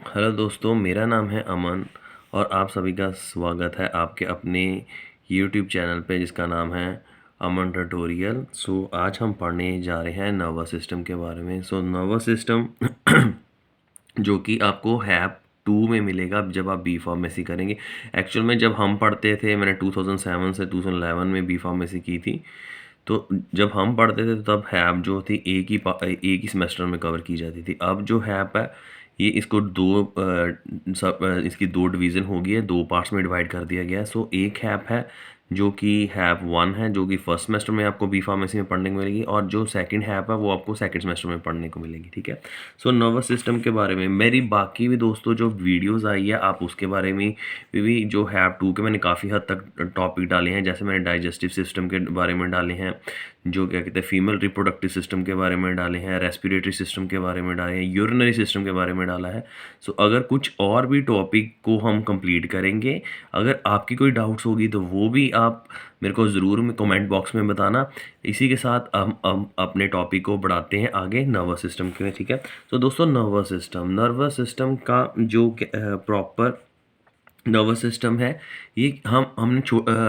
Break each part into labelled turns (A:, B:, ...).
A: Hello दोस्तों, मेरा नाम है अमन और आप सभी का स्वागत है आपके अपने यूट्यूब चैनल पे जिसका नाम है अमन ट्यूटोरियल। आज हम पढ़ने जा रहे हैं नर्वस सिस्टम के बारे में। नर्वस सिस्टम जो कि आपको हैप 2 में मिलेगा जब आप बी फार्मेसी करेंगे। एक्चुअल में जब हम पढ़ते थे, मैंने 2007 से 2011 में बी फार्मेसी की थी। तो जब हम पढ़ते थे तब हैप जो थी एक ही सेमेस्टर में कवर की जाती थी। अब जो हैप है ये इसको इसकी दो डिवीज़न हो गई है, दो पार्ट्स में डिवाइड कर दिया गया है। एक हैप है जो कि हैप 1 है, जो कि फर्स्ट सेमेस्टर में आपको बी फार्मेसी में पढ़ने को मिलेगी, और जो सेकंड हैप है वो आपको सेकंड सेमेस्टर में पढ़ने को मिलेगी। ठीक है। नर्वस सिस्टम के बारे में मेरी बाकी भी दोस्तों जो वीडियोस आई है आप उसके बारे में भी जो हैप 2 के मैंने काफ़ी हद तक टॉपिक डाले हैं। जैसे मैंने डाइजेस्टिव सिस्टम के बारे में डाले हैं, जो क्या कहते हैं फीमेल रिप्रोडक्टिव सिस्टम के बारे में डाले हैं, रेस्पिरेटरी सिस्टम के बारे में डाले हैं, यूरिनरी सिस्टम के बारे में डाला है। अगर कुछ और भी टॉपिक को हम कंप्लीट करेंगे, अगर आपकी कोई डाउट्स होगी तो वो भी आप मेरे को ज़रूर में कमेंट बॉक्स में बताना। इसी के साथ हम अपने टॉपिक को बढ़ाते हैं आगे नर्वस सिस्टम के। ठीक है। दोस्तों, नर्वस सिस्टम का जो प्रॉपर नर्वस सिस्टम है, ये हमने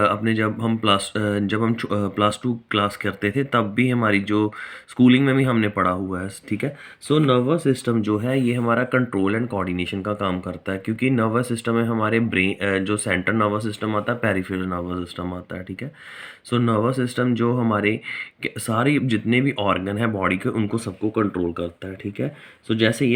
A: अपने जब हम प्लस टू क्लास करते थे तब भी हमारी जो स्कूलिंग में भी हमने पढ़ा हुआ है। ठीक है। नर्वस सिस्टम जो है ये हमारा कंट्रोल एंड कोऑर्डिनेशन का काम करता है, क्योंकि नर्वस सिस्टम में हमारे ब्रेन जो सेंट्रल नर्वस सिस्टम आता है, पेरिफेरल नर्वस सिस्टम आता है। ठीक है। नर्वस सिस्टम जो हमारे सारे जितने भी ऑर्गन है बॉडी के उनको सबको कंट्रोल करता है। ठीक है। जैसे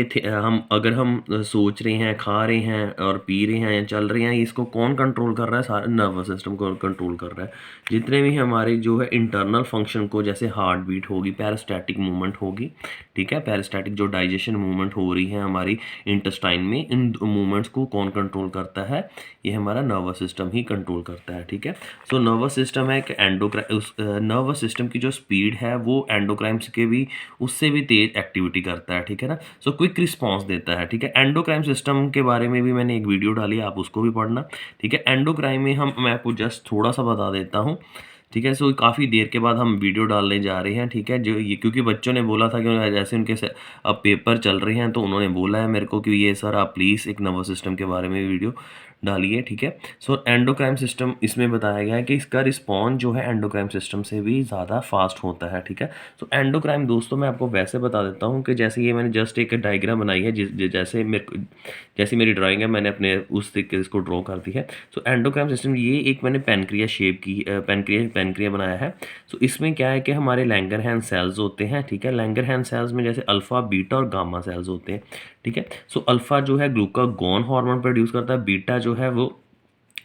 A: अगर हम सोच रहे हैं, खा रहे हैं और पी रहे हैं या चल रहे हैं, इसको कौन कंट्रोल कर रहा है? सारा नर्वस सिस्टम को कंट्रोल कर रहा है। जितने भी हमारे जो है इंटरनल फंक्शन को, जैसे हार्ट बीट होगी, पैरास्टैटिक मूवमेंट होगी। ठीक है। पैरास्टैटिक जो डाइजेशन मूवमेंट हो रही है हमारी इंटेस्टाइन में, इन मूवमेंट्स को कौन कंट्रोल करता है? ये हमारा नर्वस सिस्टम ही कंट्रोल करता है। ठीक है। नर्वस सिस्टम है कि नर्वस सिस्टम की जो स्पीड है वो एंडोक्राइम्स के भी उससे भी तेज एक्टिविटी करता है। ठीक है ना। क्विक रिस्पॉन्स देता है। ठीक है। एंडोक्राइन सिस्टम के बारे में भी मैंने एक वीडियो डाली है, आप उसको भी पढ़ना। ठीक है। एंडोक्राइन में मैं आपको जस्ट थोड़ा सा बता देता हूँ। ठीक है। काफ़ी देर के बाद हम वीडियो डालने जा रहे हैं। ठीक है। जो ये क्योंकि बच्चों ने बोला था कि जैसे उनके अब पेपर चल रहे हैं, तो उन्होंने बोला है मेरे को कि ये सर आप प्लीज़ एक नर्वस सिस्टम के बारे में वीडियो डालिए। ठीक है। एंडोक्राइन सिस्टम इसमें बताया गया है कि इसका रिस्पॉन्स जो है एंडोक्राइन सिस्टम से भी ज़्यादा फास्ट होता है। ठीक है। एंडोक्राइन दोस्तों मैं आपको वैसे बता देता हूँ कि जैसे ये मैंने जस्ट एक डायग्राम बनाई है, जैसी मेरी ड्राइंग है मैंने अपने उस तरीके से इसको ड्रॉ कर दी है। एंडोक्राइन सिस्टम ये एक मैंने पेनक्रिया शेप की पेनक्रिया बनाया है। इसमें क्या है कि हमारे लैंगरहैंस सेल्स होते हैं। ठीक है। लैंगरहैंस सेल्स में जैसे अल्फ़ा, बीटा और गामा सेल्स होते हैं। ठीक है। अल्फ़ा जो है ग्लूकागोन हार्मोन प्रोड्यूस करता है, बीटा जो है वो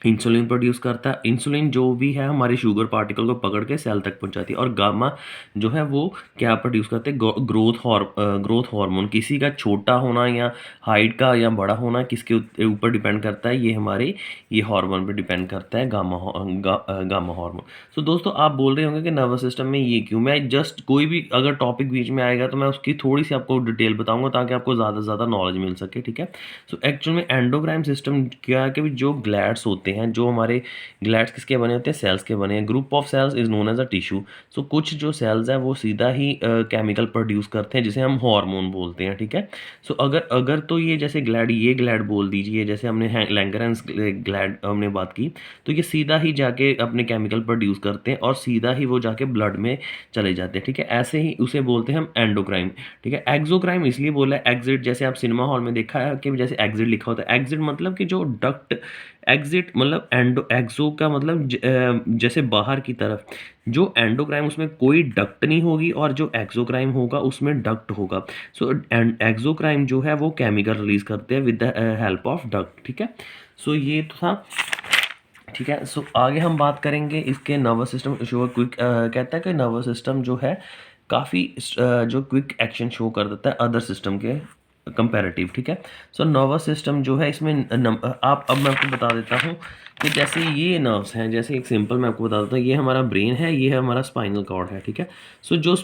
A: इंसुलिन प्रोड्यूस करता है। इंसुलिन जो भी है हमारे शुगर पार्टिकल को पकड़ के सेल तक पहुंचाती है। और गामा जो है वो क्या प्रोड्यूस करते हैं? Growth hormone. किसी का छोटा होना या हाइट का या बड़ा होना किसके ऊपर डिपेंड करता है? ये हार्मोन पे डिपेंड करता है, गामा हार्मोन। दोस्तों आप बोल रहे होंगे कि नर्वस सिस्टम में ये क्यों? मैं जस्ट कोई भी अगर टॉपिक बीच में आएगा तो मैं उसकी थोड़ी सी आपको डिटेल बताऊंगा ताकि आपको ज़्यादा से ज़्यादा नॉलेज मिल सके। ठीक है। एक्चुअल में एंडोक्राइन सिस्टम क्या है कि जो ग्लैड्स होते हैं, जो हमारे ग्लैड्स किसके बने होते हैं? सेल्स के बने हैं। Group of cells is known as a tissue. कुछ जो सेल्स हैं वो सीधा ही केमिकल प्रोड्यूस करते हैं जिसे हम हार्मोन बोलते हैं। ठीक है। अगर अगर तो ये जैसे ये ग्लैड बोल दीजिए, जैसे हमने लैंगरहैंस ग्लैड हमने बात की, तो ये सीधा ही जाके अपने केमिकल प्रोड्यूस करते हैं और सीधा ही वो जाके ब्लड में चले जाते हैं। ठीक है। ऐसे ही उसे बोलते हैं हम एंडोक्राइन। ठीक है। एक्सोक्राइन इसलिए बोला है एग्जिट, जैसे आप सिनेमा हॉल में देखा है कि जैसे एग्जिट लिखा होता है। एग्जिट मतलब कि जो डक्ट, एग्जिट मतलब एक्सो का मतलब जैसे बाहर की तरफ। जो एंडोक्राइन उसमें कोई डक्ट नहीं होगी और जो एक्सोक्राइन होगा उसमें डक्ट होगा। एक्सोक्राइन जो है वो केमिकल रिलीज करते हैं with the help of duct. ठीक है। ये तो था। ठीक है। आगे हम बात करेंगे इसके नर्वस सिस्टम शो क्विक कहता है कि नर्वस सिस्टम जो है काफ़ी जो क्विक एक्शन शो कर देता है अदर सिस्टम के कंपैरेटिव। ठीक है। नर्वस सिस्टम जो है इसमें आप अब मैं आपको बता देता हूँ कि जैसे ये नर्व्स हैं, जैसे एक सिंपल मैं आपको बता देता हूँ, ये हमारा ब्रेन है, ये है हमारा स्पाइनल कॉर्ड है। ठीक है। जो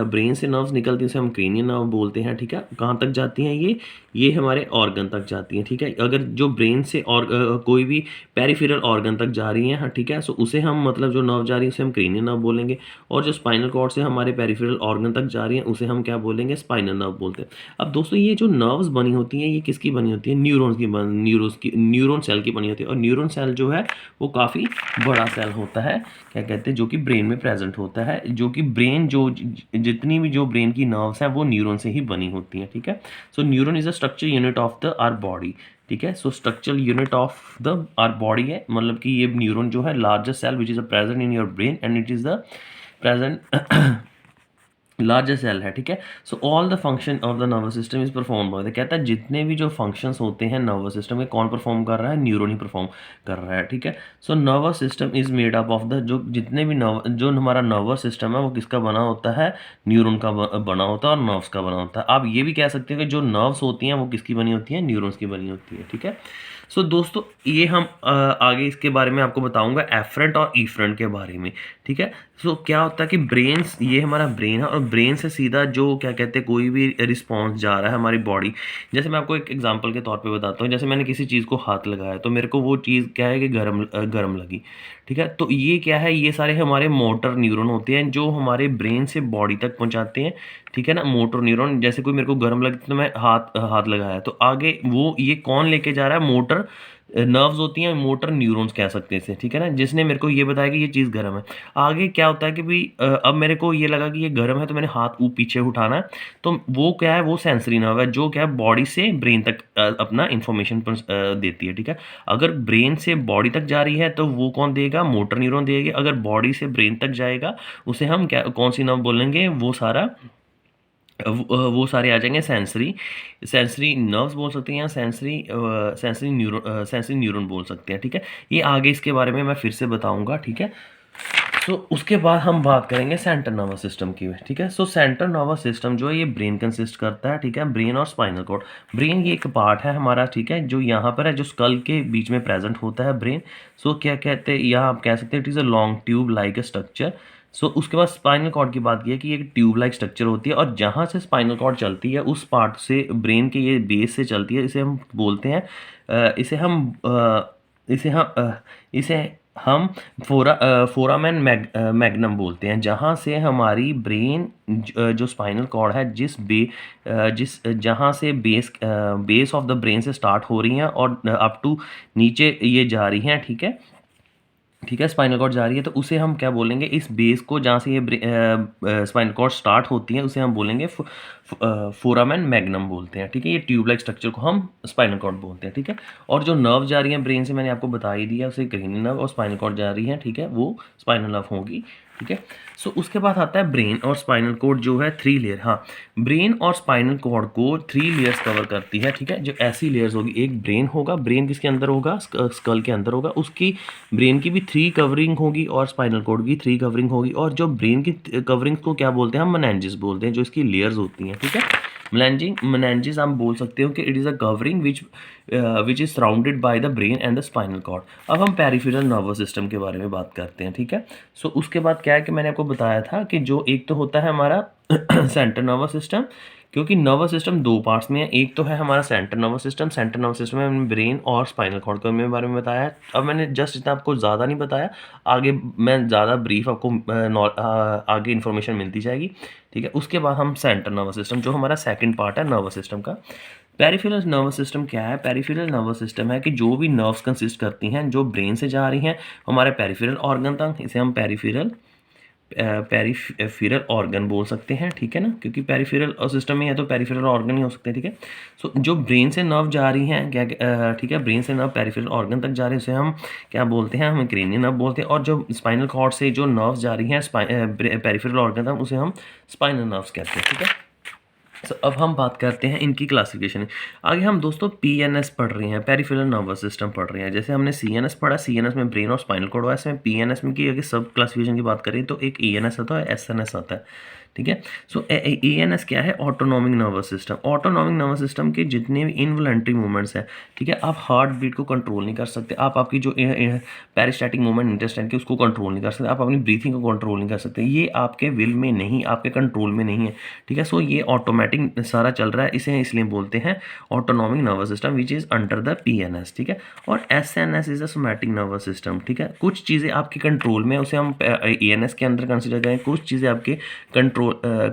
A: ब्रेन से नर्व्स निकलती है उसे हम क्रेनियन नर्व बोलते हैं। ठीक है। कहाँ तक जाती हैं? ये हमारे ऑर्गन तक जाती हैं। ठीक है। अगर जो ब्रेन से और कोई भी पेरिफेरल ऑर्गन तक जा रही हैं, हाँ, ठीक है, उसे हम मतलब जो नर्व जा रही है उसे हम क्रेनियन नर्व बोलेंगे। और जो स्पाइनल कॉर्ड से हमारे पेरिफेरल ऑर्गन तक जा रही हैं उसे हम क्या बोलेंगे? स्पाइनल नर्व बोलते हैं। अब दोस्तों ये जो नर्व्स बनी होती हैं ये किसकी बनी होती है, न्यूरॉन सेल की बनी होती है। और न्यूरॉन सेल जो है वो काफ़ी बड़ा सेल होता है, क्या कहते हैं, जो कि ब्रेन में प्रेजेंट होता है, जो कि ब्रेन जो जितनी भी जो ब्रेन की नर्व्स हैं वो न्यूरॉन से ही बनी होती हैं, ठीक है। So neuron is a structure unit of the our body, ठीक है। So structural unit of the our body है, मतलब कि ये न्यूरॉन जो है largest cell which is a present in your brain and it is the present larger cell है, ठीक है। So all the function of the nervous system is perform by the, कहता है जितने भी जो फंक्शंस होते हैं नर्वस सिस्टम के, कौन परफॉर्म कर रहा है, न्यूरॉन ही परफॉर्म कर रहा है, ठीक है। So nervous system is made up of the, जो जितने भी जो हमारा नर्वस सिस्टम है वो किसका बना होता है, न्यूरॉन का बना होता है और नर्व्स का बना होता है। आप ये भी कह सकते हैं कि जो नर्व्स होती हैं वो किसकी बनी होती हैं, न्यूरॉन्स की बनी होती है, ठीक है। सो दोस्तों ये हम आगे इसके बारे में आपको बताऊंगा एफरेंट और इफरेंट के बारे में, ठीक है। सो क्या होता है कि ब्रेन्स, ये हमारा ब्रेन है और ब्रेन से सीधा जो क्या कहते हैं कोई भी रिस्पॉन्स जा रहा है हमारी बॉडी, जैसे मैं आपको एक एग्जांपल के तौर पे बताता हूँ। जैसे मैंने किसी चीज़ को हाथ लगाया तो मेरे को वो चीज़ क्या है कि गर्म लगी, ठीक है। तो ये क्या है, ये सारे हमारे मोटर न्यूरॉन होते हैं जो हमारे ब्रेन से बॉडी तक पहुँचाते हैं, ठीक है ना। मोटर न्यूरॉन, जैसे कोई मेरे को गर्म लगी तो मैं हाथ लगाया तो आगे वो ये कौन लेके जा रहा है, मोटर नर्व्स होती हैं, मोटर न्यूरॉन्स कह सकते हैं इसे, ठीक है ना, जिसने मेरे को ये बताया कि ये चीज़ गर्म है। आगे क्या होता है कि भाई अब मेरे को ये लगा कि ये गर्म है तो मैंने हाथ पीछे उठाना है, तो वो क्या है, वो सेंसरी नर्व है जो क्या है बॉडी से ब्रेन तक अपना इंफॉर्मेशन देती है, ठीक है। अगर ब्रेन से बॉडी तक जा रही है तो वो कौन देगा, मोटर न्यूरॉन देगी। अगर बॉडी से ब्रेन तक जाएगा उसे हम क्या, कौन सी नर्व बोलेंगे, वो सारे आ जाएंगे सेंसरी नर्व्स बोल सकते हैं या सेंसरी न्यूरॉन बोल सकते हैं, ठीक है। ये आगे इसके बारे में मैं फिर से बताऊंगा, ठीक है। सो उसके बाद हम बात करेंगे सेंट्रल नर्वस सिस्टम की, ठीक है। सो सेंट्रल नर्वस सिस्टम जो है ये ब्रेन कंसिस्ट करता है, ठीक है, ब्रेन और स्पाइनल कॉर्ड। ब्रेन ये एक पार्ट है हमारा, ठीक है, जो यहाँ पर है, जो स्कल के बीच में प्रेजेंट होता है ब्रेन। सो क्या कहते हैं, यहाँ आप कह सकते हैं it is a long tube like a structure. So उसके बाद स्पाइनल कॉर्ड की बात की है कि ये ट्यूब लाइक स्ट्रक्चर होती है और जहाँ से स्पाइनल कॉर्ड चलती है उस पार्ट से ब्रेन के ये बेस से चलती है, इसे हम बोलते हैं अ, इसे हम अ, इसे हम अ, इसे हम फोरामेन मैग्नम बोलते हैं, जहाँ से हमारी ब्रेन जो स्पाइनल कॉर्ड है जिस जहाँ से बेस ऑफ द ब्रेन से स्टार्ट हो रही हैं और अप टू नीचे ये जा रही हैं, ठीक है, ठीक है, स्पाइनल कॉर्ड जा रही है तो उसे हम क्या बोलेंगे, इस बेस को जहाँ से ये स्पाइनल कॉर्ड स्टार्ट होती है उसे हम बोलेंगे फोरामेन मैग्नम बोलते हैं, ठीक है। ये ट्यूब लाइक स्ट्रक्चर को हम स्पाइनल कॉर्ड बोलते हैं, ठीक है। और जो नर्व जा रही है ब्रेन से, मैंने आपको बता ही दिया, उसे क्रेनियल नर्व, और स्पाइनल कॉर्ड जा रही है, ठीक है, वो स्पाइनल नर्व होगी, ठीक है। सो उसके बाद आता है ब्रेन और स्पाइनल कॉर्ड जो है 3 लेयर, हाँ, ब्रेन और स्पाइनल कॉर्ड को 3 लेयर्स कवर करती है, ठीक है। जो ऐसी लेयर्स होगी, एक ब्रेन होगा, ब्रेन किसके अंदर होगा, स्कल के अंदर होगा, उसकी ब्रेन की भी 3 कवरिंग होगी और स्पाइनल कॉर्ड की 3 कवरिंग होगी। और जो ब्रेन की कवरिंग को क्या बोलते हैं, हम मेनिंजेस बोलते हैं, जो इसकी लेयर्स होती हैं, ठीक है। मेनिंजेस हम बोल सकते हो कि it is a covering which is surrounded by the brain and the spinal cord. अब हम पेरिफेरल नर्वस सिस्टम के बारे में बात करते हैं, ठीक है। सो उसके बाद क्या है कि मैंने आपको बताया था कि जो एक तो होता है हमारा सेंट्रल नर्वस सिस्टम, क्योंकि नर्वस सिस्टम 2 पार्ट्स में है। एक तो है हमारा सेंट्रल नर्वस सिस्टम में हमने ब्रेन और स्पाइनल कॉर्ड के बारे में बताया है। अब मैंने जस्ट इतना आपको ज़्यादा नहीं बताया, आगे मैं ज़्यादा ब्रीफ आपको आगे इन्फॉर्मेशन मिलती जाएगी, ठीक है। उसके बाद हम सेंट्रल नर्वस सिस्टम, जो हमारा सेकंड पार्ट है नर्वस सिस्टम का। पेरिफेरल नर्वस सिस्टम क्या है, पेरिफेरल नर्वस सिस्टम है कि जो भी नर्व्स कंसिस्ट करती हैं जो ब्रेन से जा रही हैं हमारे पेरिफेरल ऑर्गन तक, इसे हम पेरिफेरल ऑर्गन बोल सकते हैं, ठीक है ना, क्योंकि पेरिफेरल सिस्टम में है तो पेरिफेरल ऑर्गन ही हो सकते हैं, ठीक है। सो जो ब्रेन से नर्व जा रही हैं क्या, ठीक है, ब्रेन से नर्व पेरिफेरल ऑर्गन तक जा रही है उसे हम क्या बोलते हैं, हम क्रेनियल नर्व बोलते हैं। और जो स्पाइनल कॉर्ड से जो नर्व्स जा रही हैं पेरिफेरल ऑर्गन तक उसे हम स्पाइनल नर्व्स कहते हैं, ठीक है। सो अब हम बात करते हैं इनकी क्लासिफिकेशन। आगे हम दोस्तों पीएनएस पढ़ रहे हैं, पेरिफेरल नर्वस सिस्टम पढ़ रहे हैं। जैसे हमने सीएनएस पढ़ा, सीएनएस में ब्रेन और स्पाइनल कॉर्ड हुआ, इसमें पीएनएस में की अगर सब क्लासिफिकेशन की बात करें तो एक ईएनएस आता है, एसएनएस आता है, ठीक है। सो एएनएस क्या है, autonomic nervous system. Autonomic nervous system के जितने भी इनवॉलंटरी मूवमेंट्स हैं, ठीक है, आप हार्ट बीट को कंट्रोल नहीं कर सकते, आप आपकी जो पेरिस्टैटिक मूवमेंट इंटेस्टाइन की उसको कंट्रोल नहीं कर सकते, आप अपनी ब्रीथिंग को कंट्रोल नहीं कर सकते, ये आपके विल में नहीं, आपके कंट्रोल में नहीं है, ठीक है। सो ये ऑटोमेटिक सारा चल रहा है, इसे इसलिए बोलते हैं autonomic nervous system which is under the PNS, ठीक है। और SNS is a somatic nervous system, ठीक है। कुछ चीज़ें आपके कंट्रोल में, उसे हम एएनएस के अंदर कंसिडर करें, कुछ चीज़ें आपके कंट्रोल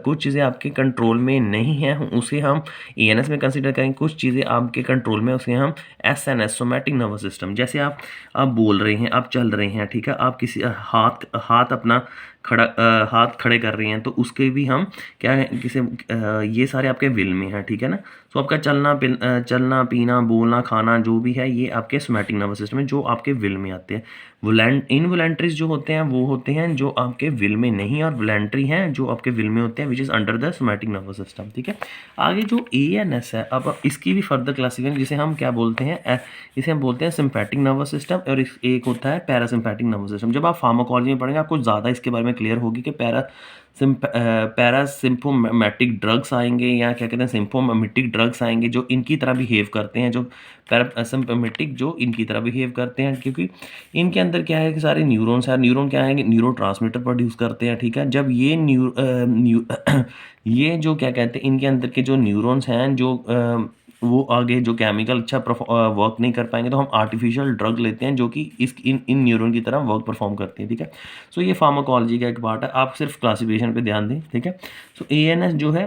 A: कुछ चीज़ें आपके कंट्रोल में नहीं हैं, उसे हम एएनएस में कंसीडर करेंगे। कुछ चीज़ें आपके कंट्रोल में, उसे हम एसएनएस, सोमैटिक नर्वस सिस्टम। जैसे आप बोल रहे हैं, आप चल रहे हैं, ठीक है, आप किसी हाथ हाथ अपना हाथ खड़े कर रहे हैं, तो उसके भी हम क्या है, किसे ये सारे आपके विल में हैं, ठीक है ना। तो आपका चलना पीना बोलना खाना जो भी है, ये आपके सोमैटिक नर्वस सिस्टम में जो आपके विल में आते हैं। इनवॉलंटरीज जो होते हैं वो होते हैं जो आपके विल में नहीं, और वॉलंटरी हैं जो आपके विल में होते हैं, which is under the somatic nervous system, ठीक है। आगे जो एएनएस है, अब इसकी भी फर्दर क्लासिफिकेशन, जिसे हम क्या बोलते हैं, इसे हम बोलते हैं सिम्पैटिक नर्वस सिस्टम, और एक होता है पैरासिम्पैटिक नर्वस सिस्टम। जब आप फार्माकोलॉजी में पढ़ेंगे आपको ज़्यादा इसके बारे में क्लियर होगी कि पैरासिम्पोमेटिक ड्रग्स आएंगे, या क्या कहते हैं सिम्पोमेटिक ड्रग्स आएंगे जो इनकी तरह बिहेव करते हैं, जो पैरासिम्पोमेटिक जो इनकी तरह बिहेव करते हैं, क्योंकि इनके अंदर क्या है कि सारे न्यूरॉन्स हैं। न्यूरॉन क्या है कि न्यूरो ट्रांसमीटर प्रोड्यूस करते हैं, ठीक है। जब ये जो क्या कहते हैं, इनके अंदर के जो न्यूरॉन्स हैं, जो वो आगे जो केमिकल अच्छा वर्क नहीं कर पाएंगे, तो हम आर्टिफिशियल ड्रग लेते हैं जो कि इन न्यूरॉन की तरह वर्क परफॉर्म करती हैं, ठीक है। सो ये फार्माकोलॉजी का एक पार्ट है, आप सिर्फ क्लासिफिकेशन पे ध्यान दें, ठीक है। सो एएनएस जो है,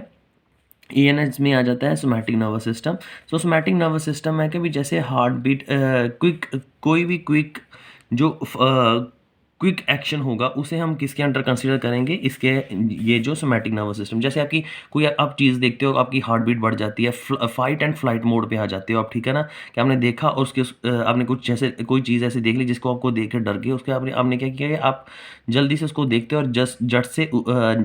A: एएनएस में आ जाता है सोमैटिक नर्वस सिस्टम। सो सोमैटिक नर्वस सिस्टम है कि भी जैसे हार्ट बीट, कोई भी क्विक जो क्विक एक्शन होगा, उसे हम किसके अंडर कंसीडर करेंगे, इसके ये जो सोमैटिक नर्वस सिस्टम। जैसे आपकी कोई आप चीज़ देखते हो, आपकी हार्ट बीट बढ़ जाती है, फाइट एंड फ्लाइट मोड पे आ जाते हो आप, ठीक है ना, कि आपने देखा और उसके आपने कुछ जैसे कोई चीज़ ऐसे देख ली जिसको आपको देख के डर गए, उसके आपने क्या किया कि आप जल्दी से उसको देखते हो और जट से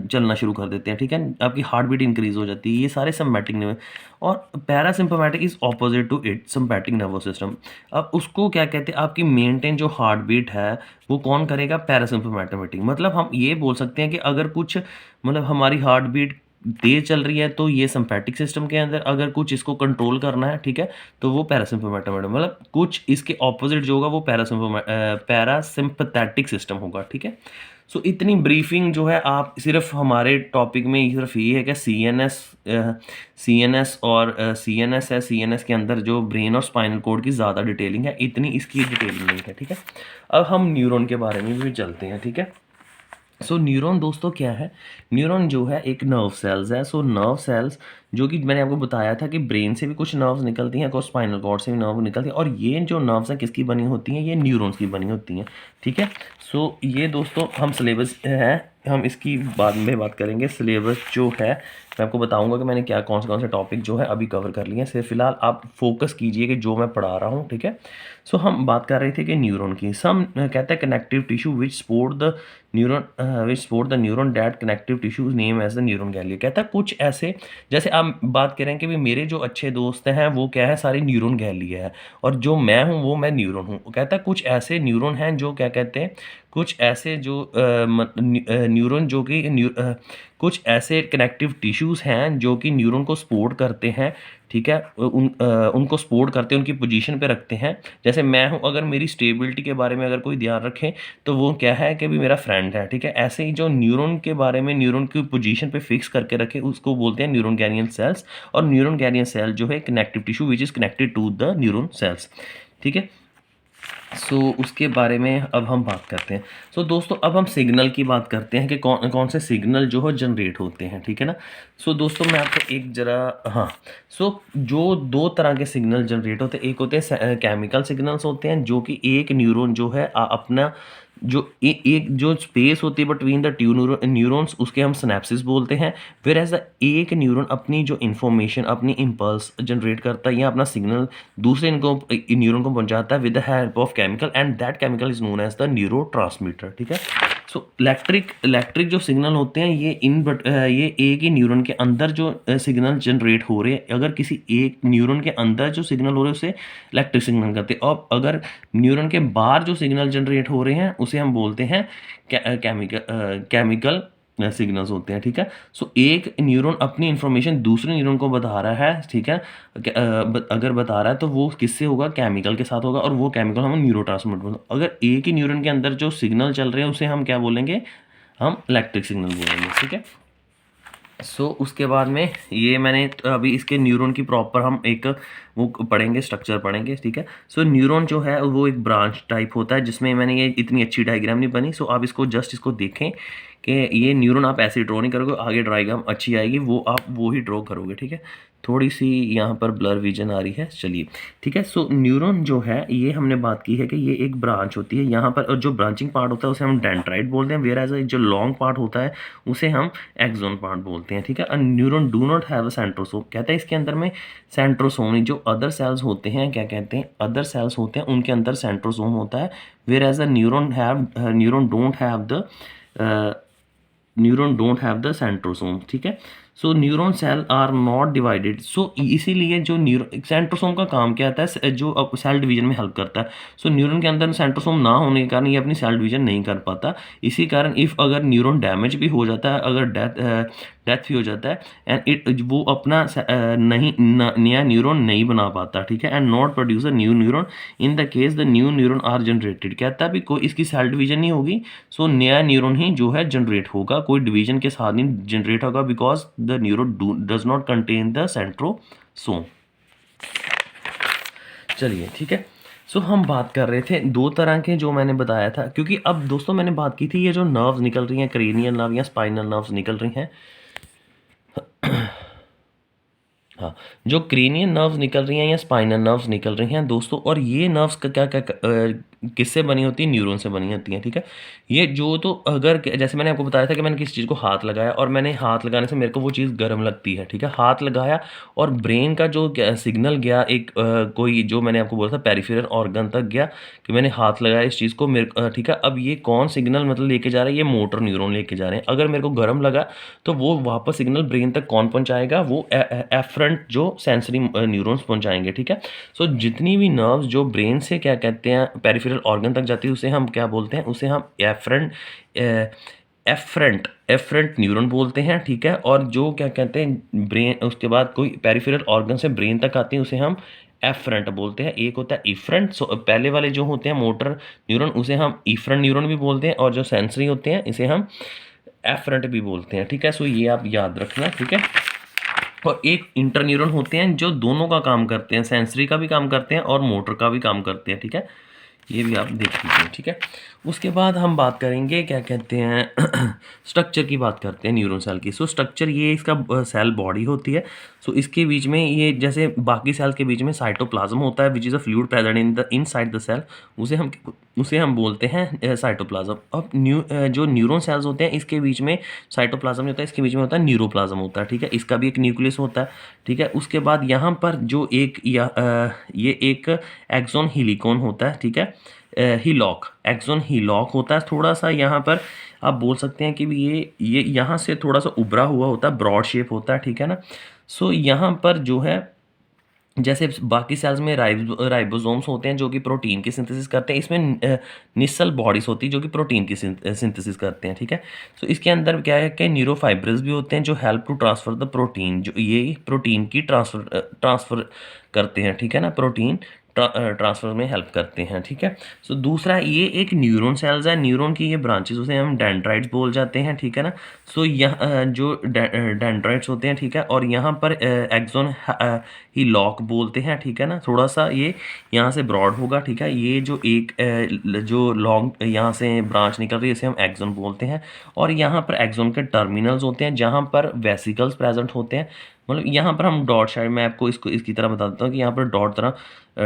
A: चलना शुरू कर देते हैं, ठीक है, आपकी हार्ट बीट इंक्रीज हो जाती है। ये सारे सिम्पैटिक नर्वस, और parasympathetic is opposite to it, sympathetic nervous system. अब उसको क्या कहते हैं, आपकी मेंटेन जो हार्ट बीट है वो कौन करेगा, पैरासिम्पैटिक। मतलब हम ये बोल सकते हैं कि अगर कुछ मतलब हमारी हार्ट बीट तेज चल रही है तो ये सिम्पैटिक सिस्टम के अंदर, अगर कुछ इसको कंट्रोल करना है, ठीक है, तो वो पैरासिम्पैटिक, मतलब कुछ इसके ऑपोजिट जो होगा वो पैरासिम्पैथेटिक सिस्टम होगा, ठीक है। सो इतनी ब्रीफिंग जो है, आप सिर्फ हमारे टॉपिक में सिर्फ ये है कि सीएनएस और सीएनएस है, सीएनएस के अंदर जो ब्रेन और स्पाइनल कोड की ज़्यादा डिटेलिंग है, इतनी इसकी डिटेलिंग नहीं है, ठीक है। अब हम न्यूरॉन के बारे में भी चलते हैं, ठीक है। सो न्यूरॉन दोस्तों क्या है, न्यूरॉन जो है एक नर्व सेल्स है। सो नर्व सेल्स जो कि मैंने आपको बताया था कि ब्रेन से भी कुछ नर्व्स निकलती हैं, कुछ स्पाइनल कॉर्ड से भी नर्व निकलती हैं, और ये जो नर्व्स हैं किसकी बनी होती हैं, ये न्यूरॉन्स की बनी होती हैं, ठीक है। सो ये दोस्तों हम सिलेबस है, हम इसकी बाद में बात करेंगे। सिलेबस जो है मैं आपको बताऊंगा कि मैंने क्या कौन से टॉपिक जो है अभी कवर कर लिए हैं। सिर्फ फिलहाल आप फोकस कीजिए कि जो मैं पढ़ा रहा हूँ, ठीक है। सो हम बात कर रहे थे कि न्यूरॉन की, सम कहता है connective tissue which support the neuron that connective tissue name as the neuron ganglia. कहता है कुछ ऐसे, जैसे आप बात करें कि भी मेरे जो अच्छे दोस्त हैं वो क्या है, सारे न्यूरॉन गैंग्लिया है, और जो मैं हूँ वो मैं न्यूरॉन हूँ। कहता है कुछ ऐसे न्यूरॉन हैं जो क्या कहते हैं, कुछ ऐसे जो न्यूरॉन जो कि कुछ ऐसे कनेक्टिव टिश्यूज़ हैं जो कि न्यूरॉन को सपोर्ट करते हैं, ठीक है, उनको सपोर्ट करते हैं, उनकी पोजीशन पे रखते हैं। जैसे मैं हूँ, अगर मेरी स्टेबिलिटी के बारे में अगर कोई ध्यान रखें तो वो क्या है कि भी मेरा फ्रेंड है, ठीक है। ऐसे ही जो न्यूरॉन के बारे में, न्यूरॉन की पोजीशन पे फिक्स करके रखे, उसको बोलते हैं न्यूरॉन गैंग्लियन सेल्स। और न्यूरॉन गैंग्लियन सेल जो है connective tissue which is connected to the neuron cells, ठीक है। सो उसके बारे में अब हम बात करते हैं। सो दोस्तों अब हम सिग्नल की बात करते हैं कि कौन कौन से सिग्नल जो है जनरेट होते हैं, ठीक है ना। सो दोस्तों मैं आपको एक जरा, हाँ, सो जो दो तरह के सिग्नल जनरेट होते हैं, एक होते हैं केमिकल सिग्नल्स होते हैं, जो कि एक न्यूरॉन जो है अपना जो एक जो स्पेस होती है बिटवीन द टू न्यूरॉन्स, उसके हम सिनेप्सिस बोलते हैं। फिर एज एक न्यूरॉन अपनी जो इन्फॉर्मेशन, अपनी इम्पल्स जनरेट करता है या अपना सिग्नल दूसरे न्यूरॉन को पहुंचाता है with the help of chemical, and that chemical is known as the neurotransmitter, ठीक है। सो इलेक्ट्रिक जो सिग्नल होते हैं, ये एक ही न्यूरॉन के अंदर जो सिग्नल जनरेट हो रहे हैं, अगर किसी एक न्यूरॉन के अंदर जो सिग्नल हो रहे हैं उसे इलेक्ट्रिक सिग्नल करते हैं, और अगर न्यूरॉन के बाहर जो सिग्नल जनरेट हो रहे हैं उसे हम बोलते हैं केमिकल सिग्नल्स होते हैं, ठीक है। सो एक न्यूरॉन अपनी इंफॉर्मेशन दूसरे न्यूरॉन को बता रहा है, ठीक है, अगर बता रहा है तो वो किससे होगा, केमिकल के साथ होगा, और वो केमिकल हम न्यूरोट्रांसमीटर बोलते हैं। अगर एक ही न्यूरॉन के अंदर जो सिग्नल चल रहे हैं उसे हम क्या बोलेंगे, हम इलेक्ट्रिक सिग्नल बोलेंगे, ठीक है। उसके बाद में ये मैंने अभी इसके न्यूरॉन की प्रॉपर हम एक वो पढ़ेंगे, स्ट्रक्चर पढ़ेंगे, ठीक है। न्यूरॉन जो है वो एक ब्रांच टाइप होता है, जिसमें मैंने ये इतनी अच्छी डायग्राम नहीं बनी। आप इसको जस्ट इसको देखें कि ये न्यूरॉन आप ऐसे ड्रॉ नहीं करोगे, आगे डायग्राम अच्छी आएगी वो आप वो ही ड्रॉ करोगे, ठीक है। थोड़ी सी यहाँ पर ब्लर विजन आ रही है, चलिए ठीक है। न्यूरॉन जो है ये हमने बात की है कि ये एक ब्रांच होती है यहाँ पर, और जो ब्रांचिंग पार्ट होता है उसे हम डेंड्राइट बोलते हैं, वेयर एज जो लॉन्ग पार्ट होता है उसे हम एक्सोन पार्ट बोलते हैं, ठीक है। Neuron do not have a centrosome, कहता है इसके अंदर में सेंट्रोसोम, जो अदर सेल्स होते हैं, क्या कहते हैं, अदर सेल्स होते हैं उनके अंदर सेंट्रोसोम होता है, whereas neuron don't have the centrosome, ठीक है। Neuron cell are not divided, इसीलिए जो न्यूरॉन सेंट्रोसोम का काम क्या आता है, जो अब सेल डिवीजन में हेल्प करता है। न्यूरॉन के अंदर सेंट्रोसोम ना होने के कारण ये अपनी सेल डिवीजन नहीं कर पाता। इसी कारण इफ़ अगर न्यूरॉन डैमेज भी हो जाता है, अगर डेथ भी हो जाता है, एंड वो अपना नया न्यूरॉन नहीं बना पाता, ठीक है। And not produce a new neuron in the case the new neuron are generated, कहता है भी कोई इसकी सेल डिवीजन नहीं होगी, नया न्यूरॉन ही जो है जनरेट होगा, कोई डिवीजन के साथ नहीं जनरेट होगा, because the neuron does not contain the centrosome. चलिए ठीक है। हम बात कर रहे थे दो तरह के, जो मैंने बताया था, क्योंकि अब दोस्तों मैंने बात की थी ये जो नर्व्स निकल रही हैं, क्रेनियल नर्व या स्पाइनल नर्व्स निकल रही हैं, हाँ, जो क्रेनियल नर्व्स निकल रही हैं या स्पाइनल नर्व्स निकल रही हैं दोस्तों, और ये नर्व्स का क्या क्या किससे बनी होती है, न्यूरॉन से बनी होती हैं, ठीक है। ये जो तो अगर जैसे मैंने आपको बताया था कि मैंने किसी चीज़ को हाथ लगाया और मैंने हाथ लगाने से मेरे को वो चीज़ गर्म लगती है, ठीक है, हाथ लगाया और ब्रेन का जो सिग्नल गया एक कोई जो मैंने आपको बोला था पेरिफेरल ऑर्गन तक गया कि मैंने हाथ लगाया इस चीज़ को, मेरे ठीक है। अब ये कौन सिग्नल मतलब लेके जा रहा है, ये मोटर न्यूरॉन लेके जा रहे हैं। अगर मेरे को गर्म लगा तो वो वापस सिग्नल ब्रेन तक कौन पहुंचाएगा, वो एफरेंट जो सेंसरी न्यूरॉन्स पहुंचाएंगे, ठीक है। जितनी भी नर्व्स जो ब्रेन से क्या कहते हैं पेरिफेरल ऑर्गन तक जाती है उसे हम क्या बोलते हैं, उसे हम एफरेंट न्यूरॉन बोलते हैं, ठीक है। और जो क्या कहते हैं ब्रेन उसके बाद कोई पेरिफेरल ऑर्गन से ब्रेन तक आती है उसे हम एफरेंट बोलते हैं। एक होता है इफरेंट, पहले वाले जो होते हैं मोटर न्यूरॉन उसे हम इफरेंट न्यूरॉन भी बोलते हैं, और जो सेंसरी होते हैं इसे हम एफरेंट भी बोलते हैं, ठीक है। ये आप याद रखना, ठीक है। और एक इंटरन्यूरॉन होते हैं जो दोनों का काम करते हैं, सेंसरी का भी काम करते हैं और मोटर का भी काम करते हैं, ठीक है। ये भी आप देख लीजिए, ठीक है। उसके बाद हम बात करेंगे क्या कहते हैं स्ट्रक्चर की बात करते हैं न्यूरॉन सेल की। स्ट्रक्चर ये इसका सेल बॉडी होती है। इसके बीच में ये जैसे बाकी सेल के बीच में साइटोप्लाज्म होता है, which is a fluid present in the inside the cell, उसे हम बोलते हैं साइटोप्लाज्म। अब जो न्यूरॉन सेल्स होते हैं इसके बीच में साइटोप्लाज्म होता है, इसके बीच में होता है न्यूरोप्लाज्म होता है, ठीक है। इसका भी एक न्यूक्लियस होता है, ठीक है। उसके बाद यहाँ पर जो ये एक एक्सोन हिलिकॉन होता है, ठीक है, हीलॉक, एक्सोन हीलॉक होता है। थोड़ा सा यहाँ पर आप बोल सकते हैं कि भी ये यहाँ से थोड़ा सा उभरा हुआ होता है, ब्रॉड शेप होता है, ठीक है ना। यहाँ पर जो है जैसे बाकी सेल्स में राइबोसोम्स होते हैं जो कि प्रोटीन की सिंथेसिस करते हैं, इसमें निसल बॉडीज होती है जो कि प्रोटीन की सिंथेसिस करते हैं, ठीक है। इसके अंदर क्या है कि न्यूरोफाइब्रस भी होते हैं जो help to transfer the protein, जो ये प्रोटीन की ट्रांसफर करते हैं, ठीक है ना, प्रोटीन ट्रांसफर में हेल्प करते हैं, ठीक है। दूसरा ये एक न्यूरॉन सेल्स है, न्यूरॉन की ये ब्रांचेस उसे हम डेंड्राइट्स बोल जाते हैं, ठीक है ना। जो डेंड्राइट्स होते हैं, ठीक है, और यहाँ पर एक्सोन ही लॉक बोलते हैं, ठीक है ना। थोड़ा सा ये यहाँ से ब्रॉड होगा, ठीक है। ये जो एक जो लॉन्ग यहाँ से ब्रांच निकल रही है इसे हम एक्सोन बोलते हैं। और यहाँ पर एक्सोन के टर्मिनल्स होते हैं जहाँ पर वेसिकल्स प्रेजेंट होते हैं, मतलब यहाँ पर हम डॉट, शायद मैं आपको इसको इसकी तरह बता देता हूँ कि यहाँ पर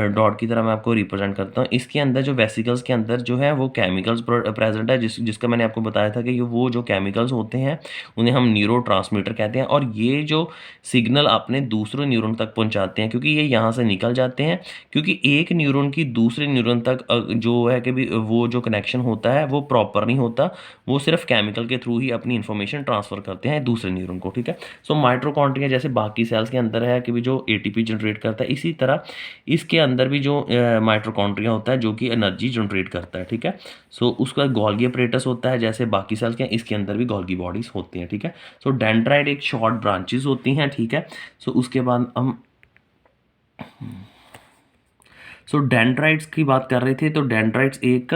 A: डॉट की तरह मैं आपको रिप्रेजेंट करता हूँ। इसके अंदर जो वेसिकल्स के अंदर जो है वो केमिकल्स प्रेजेंट है, जिसका मैंने आपको बताया था कि वो जो केमिकल्स होते हैं उन्हें हम न्यूरोट्रांसमीटर कहते हैं। और ये जो सिग्नल अपने दूसरे न्यूरॉन तक पहुँचाते हैं, क्योंकि ये यहाँ से निकल जाते हैं, क्योंकि एक न्यूरॉन की दूसरे न्यूरॉन तक जो है कि भी वो जो कनेक्शन होता है वो प्रॉपर नहीं होता, वो सिर्फ केमिकल के थ्रू ही अपनी इन्फॉर्मेशन ट्रांसफ़र करते हैं दूसरे न्यूरॉन को, ठीक है। माइटोकॉन्ड्रिया जैसे बाकी सेल्स के अंदर है कि भी जो एटीपी जनरेट करता है, इसी तरह इसके अंदर भी जो माइटोकॉन्ड्रिया होता है जो कि एनर्जी जनरेट करता है, ठीक है। उसका गोल्गी अपरेटस होता है जैसे बाकी सेल्स के, इसके अंदर भी गोल्गी बॉडीज होती हैं, ठीक है। डेंड्राइट एक शॉर्ट ब्रांचेस होती हैं, ठीक है। उसके बाद हम डेंड्राइट्स की बात कर रहे थे। डेंड्राइट्स एक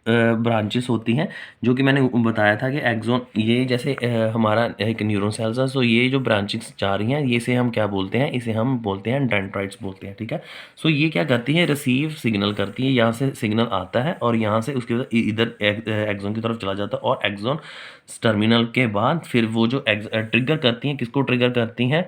A: ब्रांचेस होती हैं, जो कि मैंने बताया था कि एक्सोन, ये जैसे हमारा एक न्यूरॉन सेल्स है, सो ये जो ब्रांचेस जा रही हैं, ये से हम क्या बोलते हैं, इसे हम बोलते हैं डेंड्राइट्स बोलते हैं, ठीक है। सो ये क्या करती है, रिसीव सिग्नल करती है, यहाँ से सिग्नल आता है और यहाँ से उसके बाद इधर एक्सोन की तरफ चला जाता है, और एक्सोन टर्मिनल के बाद फिर वो जो ट्रिगर करती हैं, किसको ट्रिगर करती हैं,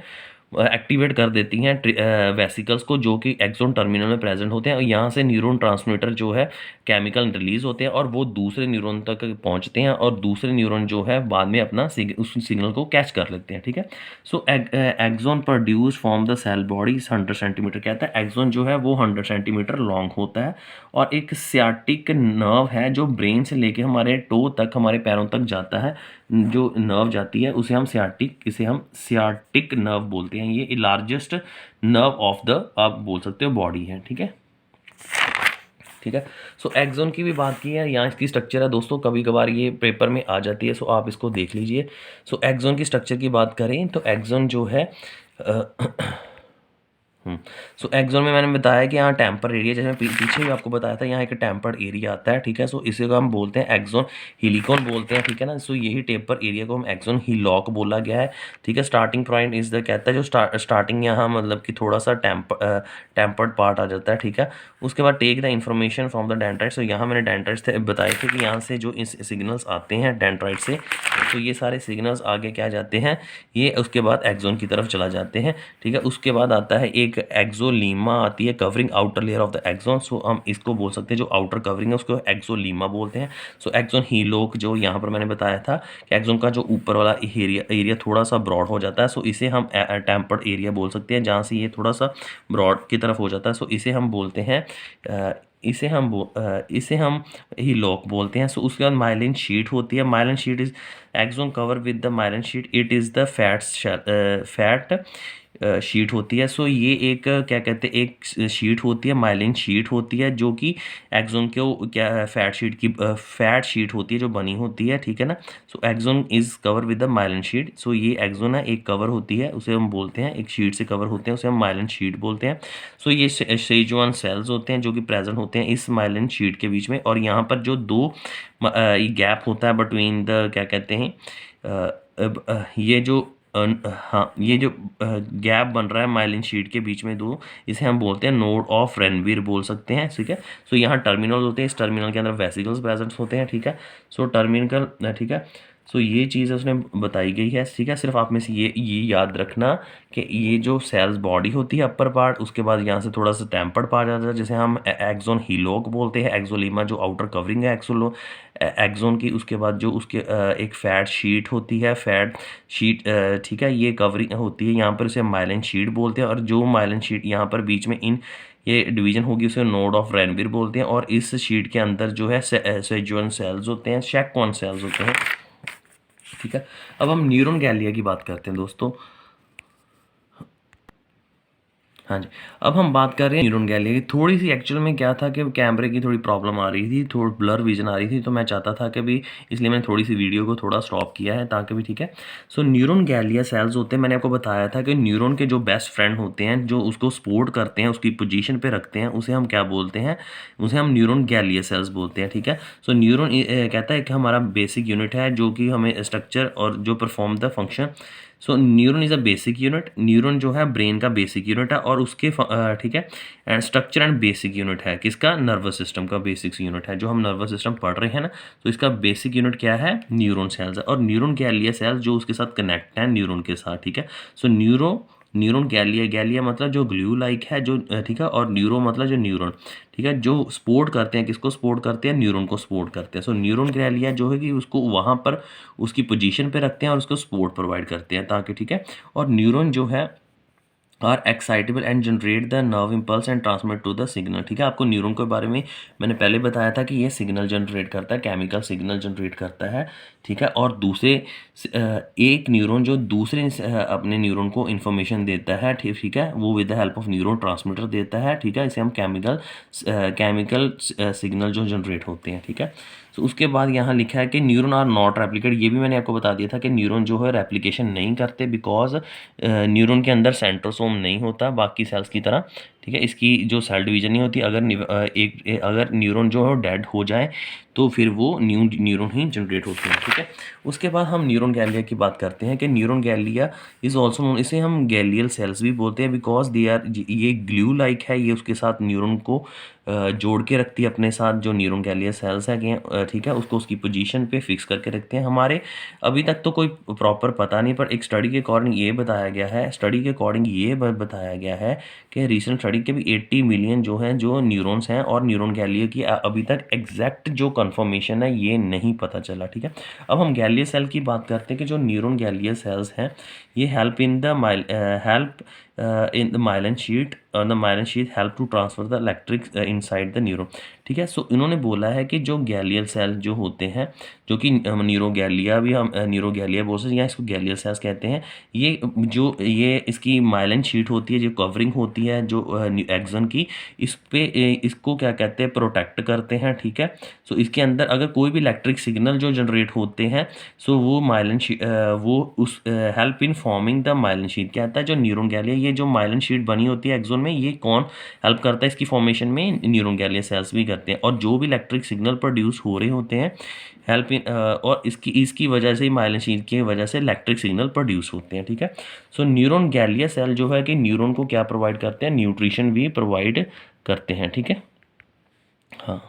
A: एक्टिवेट कर देती हैं वेसिकल्स को, जो कि एक्सोन टर्मिनल में प्रेजेंट होते हैं, और यहाँ से न्यूरॉन ट्रांसमीटर जो है केमिकल रिलीज होते हैं और वो दूसरे न्यूरॉन तक पहुँचते हैं, और दूसरे न्यूरॉन जो है बाद में अपना उस सिग्नल को कैच कर लेते हैं, ठीक है। So axon produce from the cell body 100 centimetre, कहता है एक्सोन जो है वो 100 सेंटीमीटर लॉन्ग होता है, और एक सियाटिक नर्व है जो ब्रेन से लेके हमारे टो तक, हमारे पैरों तक जाता है, जो नर्व जाती है उसे हम सियाटिक नर्व बोलते हैं। ये लार्जेस्ट नर्व ऑफ द, आप बोल सकते हो, बॉडी है, ठीक है, ठीक है। सो एक्सोन की भी बात की है, यहाँ इसकी स्ट्रक्चर है दोस्तों, कभी कभार ये पेपर में आ जाती है, सो आप इसको देख लीजिए। सो एक्सोन की स्ट्रक्चर की बात करें तो एक्सोन जो है सो एक्सोन में मैंने बताया कि यहाँ टेम्पर एरिया, जैसे पीछे भी आपको बताया था, यहाँ एक टेम्पर्ड एरिया आता है, ठीक है। सो इसे को हम बोलते हैं एक्सोन हीलिकॉन बोलते हैं, ठीक है ना। सो यही टेम्पर एरिया को हम एक्सोन हीलॉक बोला गया है, ठीक है। स्टार्टिंग पॉइंट इज द, कहता है जो स्टार्टिंग यहाँ मतलब कि थोड़ा सा टेम्पर्ड पार्ट आ जाता है, ठीक है। उसके बाद take the information from the dendrites, तो यहाँ मैंने डेंड्राइट्स बताए थे कि यहाँ से जो इस सिग्नल्स आते हैं डेंड्राइट से, तो ये सारे सिग्नल्स आगे क्या जाते हैं, ये उसके बाद एक्सोन की तरफ चला जाते हैं, ठीक है। उसके बाद आता है एक एक्सोलीमा आती है, covering outer layer of the axon, so हम इसको बोल सकते हैं जो आउटर कवरिंग है उसको एक्सोलीमा बोलते हैं। सो एक्सोन हीलोक जो यहाँ पर मैंने बताया था कि एक्सोन का जो ऊपर वाला एरिया थोड़ा सा ब्रॉड हो जाता है, सो इसे हम टेम्पर्ड एरिया बोल सकते हैं, जहाँ से ये थोड़ा सा ब्रॉड की तरफ हो जाता है, सो इसे हम बोलते हैं इसे हम ही लॉक बोलते हैं। सो उसके बाद माइलिन शीट होती है, myelin sheet is axon cover with the myelin sheet, it is the fat sheet होती है। सो ये एक क्या कहते हैं, एक शीट होती है, माइलिन शीट होती है, जो कि एक्सोन को क्या फैट शीट होती है जो बनी होती है, ठीक है ना। So axon is cover with the myelin sheet, so ये एक्सोन है, एक कवर होती है, उसे हम बोलते हैं, एक शीट से कवर होते हैं, उसे हम माइलिन शीट बोलते हैं। सो ये सेजुआन सेल्स होते हैं जो कि प्रेजेंट होते हैं इस माइलिन शीट के बीच में, और यहाँ पर जो दो ये गैप होता है बिटवीन द, क्या कहते हैं, ये जो हाँ, ये जो गैप बन रहा है माइलिन शीट के बीच में दो, इसे हम बोलते हैं नोड ऑफ रेनवीर बोल सकते हैं, ठीक है। सो यहाँ टर्मिनल होते हैं, इस टर्मिनल के अंदर वेसिकल्स प्रेजेंट होते हैं, ठीक है। सो टर्मिनल, ठीक है। सो ये चीज़ उसने बताई गई है, ठीक है। सिर्फ आप में से ये याद रखना कि ये जो सेल्स बॉडी होती है अपर पार्ट, उसके बाद यहाँ से थोड़ा सा टेम्पर्ड पार्ट आ जाता है, जिसे हम एक्सोन हीलोक बोलते हैं, एक्सोलीमा जो आउटर कवरिंग है एक्सोन की, उसके बाद जो उसके एक फैट शीट होती है, फैट शीट, ठीक है, ये कवरिंग होती है, यहाँ पर उसे माइलिन शीट बोलते हैं, और जो माइलिन शीट यहाँ पर बीच में इन ये डिवीजन होगी उसे नोड ऑफ रेनवीर बोलते हैं, और इस शीट के अंदर जो है सेजुअन सेल्स होते हैं, शेकॉन सेल्स होते हैं, ठीक है। अब हम न्यूरॉन गैलिया की बात करते हैं दोस्तों। हाँ जी, अब हम बात कर रहे हैं न्यूरॉन गैलिया की। थोड़ी सी एक्चुअल में क्या था कि कैमरे की थोड़ी प्रॉब्लम आ रही थी, थोड़ा ब्लर विजन आ रही थी, तो मैं चाहता था कि भी, इसलिए मैंने थोड़ी सी वीडियो को थोड़ा स्टॉप किया है ताकि भी, ठीक है। सो न्यूरॉन गैलिया सेल्स होते हैं, मैंने आपको बताया था कि न्यूरॉन के जो बेस्ट फ्रेंड होते हैं, जो उसको सपोर्ट करते हैं, उसकी पोजीशन पे रखते हैं, उसे हम क्या बोलते हैं, उसे हम न्यूरॉन गैलिया सेल्स बोलते हैं, ठीक है। सो न्यूरॉन कहता है कि हमारा बेसिक यूनिट है जो कि हमें स्ट्रक्चर और जो perform the function. So neuron is a basic unit, neuron जो है ब्रेन का बेसिक यूनिट है, और उसके ठीक है, and structure and basic unit है किसका, नर्वस सिस्टम का बेसिक यूनिट है, जो हम नर्वस सिस्टम पढ़ रहे हैं ना, तो इसका बेसिक यूनिट क्या है, न्यूरॉन सेल्स है, और न्यूरॉन गैलिया सेल्स जो उसके साथ कनेक्ट है न्यूरॉन के साथ, ठीक है। सो न्यूरॉन गैलिया मतलब जो ग्लू लाइक है, जो ठीक है, और न्यूरो मतलब जो न्यूरॉन, ठीक है, जो सपोर्ट करते हैं, किसको सपोर्ट करते हैं, न्यूरॉन को सपोर्ट करते हैं। सो न्यूरॉन गैलिया जो है कि उसको वहाँ पर उसकी पोजीशन पे रखते हैं और उसको सपोर्ट प्रोवाइड करते हैं ताकि, ठीक है। और न्यूरॉन जो है are excitable and generate the nerve impulse and transmit to the signal, ठीक है। आपको न्यूरॉन के बारे में मैंने पहले बताया था कि ये सिग्नल जनरेट करता है, केमिकल सिग्नल जनरेट करता है, ठीक है। और दूसरे एक न्यूरॉन जो दूसरे अपने न्यूरॉन को इन्फॉर्मेशन देता है, ठीक है, वो with the help of neuron transmitter देता है, ठीक है। इसे हम केमिकल सिग्नल जो जनरेट होते हैं, ठीक है। तो उसके बाद यहाँ लिखा है कि न्यूरॉन आर नॉट रेप्लिकेट, ये भी मैंने आपको बता दिया था कि न्यूरॉन जो है रेप्लिकेशन नहीं करते, बिकॉज न्यूरॉन के अंदर सेंट्रोसोम नहीं होता बाकी सेल्स की तरह, ठीक है। इसकी जो सेल डिवीजन नहीं होती, अगर न्यूरॉन जो है डेड हो जाए तो फिर वो न्यू न्यूरॉन ही जनरेट होते हैं, ठीक है। उसके बाद हम न्यूरॉन गैलिया की बात करते हैं कि न्यूरॉन गैलिया इज़ ऑल्सो नोन, इसे हम गैलियल सेल्स भी बोलते हैं, बिकॉज दे आर, ये ग्लू लाइक है, ये उसके साथ न्यूरॉन को जोड़ के रखती है अपने साथ, जो न्यूरॉन गैलिया सेल्स है, ठीक है, उसको उसकी पोजीशन पे फिक्स करके रखते हैं। हमारे अभी तक तो कोई प्रॉपर पता नहीं, पर एक स्टडी के अकॉर्डिंग ये बताया गया है, स्टडी के अकॉर्डिंग ये बताया गया है कि रीसेंट स्टडी के भी 80 मिलियन जो हैं जो न्यूरॉन्स हैं, और न्यूरॉन गैलिया की अभी तक एग्जैक्ट जो कंफर्मेशन है ये नहीं पता चला, ठीक है। अब हम गैलिया सेल की बात करते हैं कि जो न्यूरॉन गैलिया सेल्स हैं ये help in the myelin sheet, the myelin sheet help to transfer the electric inside the neuron, ठीक है। सो इन्होंने बोला है कि जो गैलियल सेल जो होते हैं, जो कि न्यूरोगैलिया भी हम न्यूरोगैलिया बोल सकते हैं या इसको गैलियल सेल्स कहते हैं, ये इसकी माइलिन शीट होती है, जो कवरिंग होती है जो एक्सन की, इस पे इसको क्या कहते हैं, प्रोटेक्ट करते हैं, ठीक है। सो इसके अंदर अगर कोई भी इलेक्ट्रिक सिग्नल जो जनरेट होते हैं, सो वो माइलिन शीट वो उस help in forming the myelin sheet, क्या आता है जो न्यूरॉन गैलिया, ये जो माइलिन शीट बनी होती है एक्सोन में, ये कौन हेल्प करता है इसकी फॉर्मेशन में, न्यूरॉन गैलिया सेल्स भी करते हैं। और जो भी इलेक्ट्रिक सिग्नल प्रोड्यूस हो रहे होते हैं हेल्प इन और इसकी वजह से ही माइलिन शीट की वजह से इलेक्ट्रिक सिग्नल प्रोड्यूस होते हैं, ठीक है। सो न्यूरॉन गैलिया सेल जो है कि न्यूरॉन को क्या प्रोवाइड करते हैं, न्यूट्रिशन भी प्रोवाइड करते हैं, ठीक है। हाँ,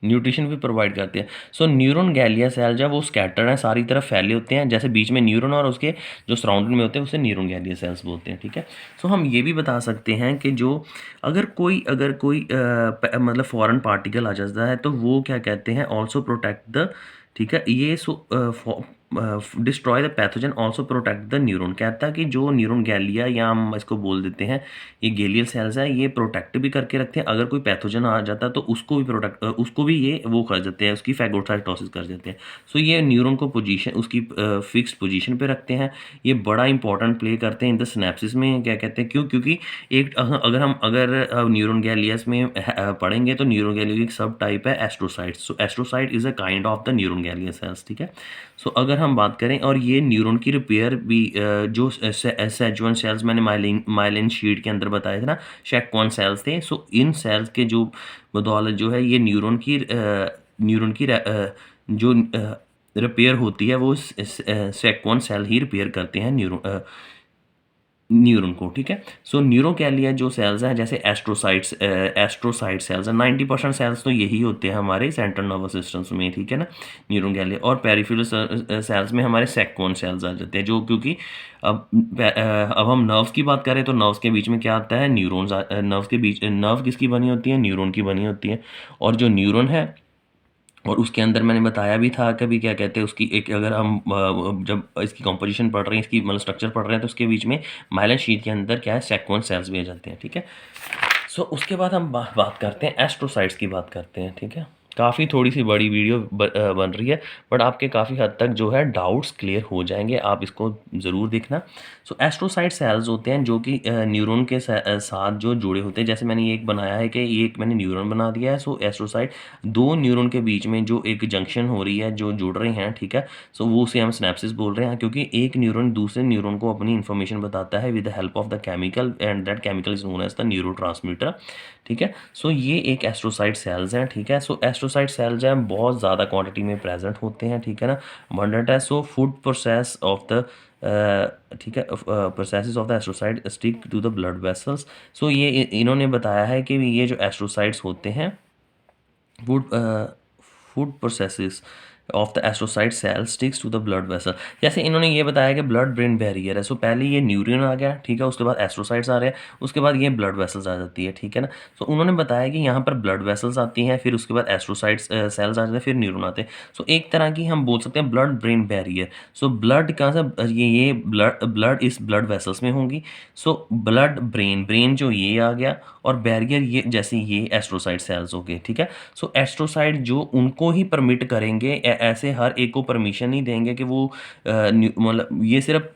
A: न्यूट्रिशन भी प्रोवाइड करते हैं। सो न्यूरॉन गैलिया सेल जब वो स्कैटर्ड हैं, सारी तरफ फैले होते हैं, जैसे बीच में न्यूरॉन और उसके जो सराउंडिंग में होते हैं उसे न्यूरॉन गैलिया सेल्स बोलते हैं, ठीक है। सो हम ये भी बता सकते हैं कि जो अगर कोई मतलब फॉरेन पार्टिकल आ जाता है तो वो क्या कहते हैं, ऑल्सो प्रोटेक्ट द, ठीक है, ये destroy the pathogen, also protect the neuron, कहता है कि जो न्यूरॉन गैलिया या हम इसको बोल देते हैं ये गैलियल सेल्स है, ये प्रोटेक्ट भी करके रखते हैं, अगर कोई पैथोजन आ जाता है तो उसको भी ये वो कर देते हैं, उसकी फैगोसाइटोसिस कर देते हैं। सो ये न्यूरॉन को पोजीशन उसकी फिक्स्ड पोजीशन पे रखते हैं, ये बड़ा इंपॉर्टेंट प्ले करते हैं इन द सिनेप्सिस में, क्या कहते हैं, क्योंकि एक अगर न्यूरॉन गैलियास में पढ़ेंगे तो न्यूरॉन गैलिया की एक सब टाइप है astrocyte. So astrocyte is a kind of the neuron गैलिया सेल्स, ठीक है। सो अगर हम बात करें, और ये न्यूरॉन की रिपेयर भी जो सेजुअन सेल्स मैंने माइलिन शीट के अंदर बताए थे ना, शेक1 सेल्स थे। सो इन सेल्स के जो बदौलत जो है ये न्यूरॉन की जो रिपेयर होती है वो शेक1 सेल ही रिपेयर करते हैं न्यूरॉन को, ठीक है। सो न्यूरोगैलिया जो सेल्स हैं, जैसे एस्ट्रोसाइट सेल्स हैं, 90% सेल्स तो यही होते हैं हमारे सेंट्रल नर्वस सिस्टम्स में, ठीक है ना, न्यूरोगैलिया। और पेरिफेरल सेल्स में हमारे सेक्वन सेल्स आ जाते हैं, जो क्योंकि अब हम नर्व्स की बात करें तो नर्व्स के बीच में क्या आता है, न्यूरॉन्स। नर्व किसकी बनी होती है, न्यूरॉन की बनी होती है। और जो न्यूरॉन है, और उसके अंदर मैंने बताया भी था कभी, क्या कहते हैं उसकी एक, अगर हम जब इसकी कंपोजिशन पढ़ रहे हैं, इसकी मतलब स्ट्रक्चर पढ़ रहे हैं, तो उसके बीच में माइलिन शीट के अंदर क्या है, सेक्वन सेल्स भी आ जाते हैं, ठीक है। सो उसके बाद हम बात करते हैं एस्ट्रोसाइट्स की बात करते हैं, ठीक है। काफ़ी थोड़ी सी बड़ी वीडियो बन रही है, बट आपके काफ़ी हद तक जो है डाउट्स क्लियर हो जाएंगे, आप इसको ज़रूर देखना। सो एस्ट्रोसाइट सेल्स होते हैं जो कि न्यूरॉन के साथ जो जुड़े होते हैं, जैसे मैंने ये एक बनाया है कि ये एक मैंने न्यूरॉन बना दिया है। सो एस्ट्रोसाइट दो न्यूरॉन के बीच में जो एक जंक्शन हो रही है, जो जुड़ रहे हैं, ठीक है। सो वो उसे हम सिनेप्सिस बोल रहे हैं, क्योंकि एक न्यूरॉन दूसरे न्यूरॉन को अपनी इन्फॉर्मेशन बताता है with the help of the chemical, and that chemical is known as the neurotransmitter, ठीक है। सो ये एक एस्ट्रोसाइट सेल्स हैं, ठीक है। सो एस्ट्रोसाइट सेल्स हैं बहुत ज़्यादा क्वांटिटी में प्रेजेंट होते हैं, ठीक है ना, अबंडेंट है। So food process of the ठीक है, processes of the astrocyte stick to the blood vessels. So ये इन्होंने बताया है कि ये जो एस्ट्रोसाइट्स होते हैं, food food processes of the astrocyte cell sticks to the blood vessel. जैसे इन्होंने ये बताया कि ब्लड ब्रेन बैरियर है। सो पहले ये न्यूरॉन आ गया, ठीक है, उसके बाद एस्ट्रोसाइट्स आ रहे हैं, उसके बाद ये ब्लड वेसल्स आ जाती है, ठीक है ना। सो उन्होंने बताया कि यहाँ पर ब्लड वेसल्स आती हैं, फिर उसके बाद एस्ट्रोसाइट्स सेल्स आ जाते हैं, फिर न्यूरॉन आते हैं। सो एक तरह की हम बोल सकते हैं blood brain barrier. So blood कहाँ से, ये ब्लड इस ब्लड वेसल्स में होंगी। सो ब्लड ब्रेन जो ये आ गया, और बैरियर ये जैसे ये एस्ट्रोसाइट सेल्स हो गए, ठीक है। सो एस्ट्रोसाइट जो उनको ही परमिट करेंगे, ऐसे हर एक को परमिशन नहीं देंगे कि वो मतलब ये सिर्फ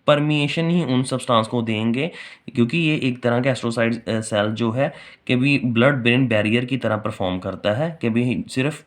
A: परमिशन ही उन सब्सटेंस को देंगे, क्योंकि ये एक तरह का एस्ट्रोसाइट सेल जो है कि भी ब्लड ब्रेन बैरियर की तरह परफॉर्म करता है, कि भी सिर्फ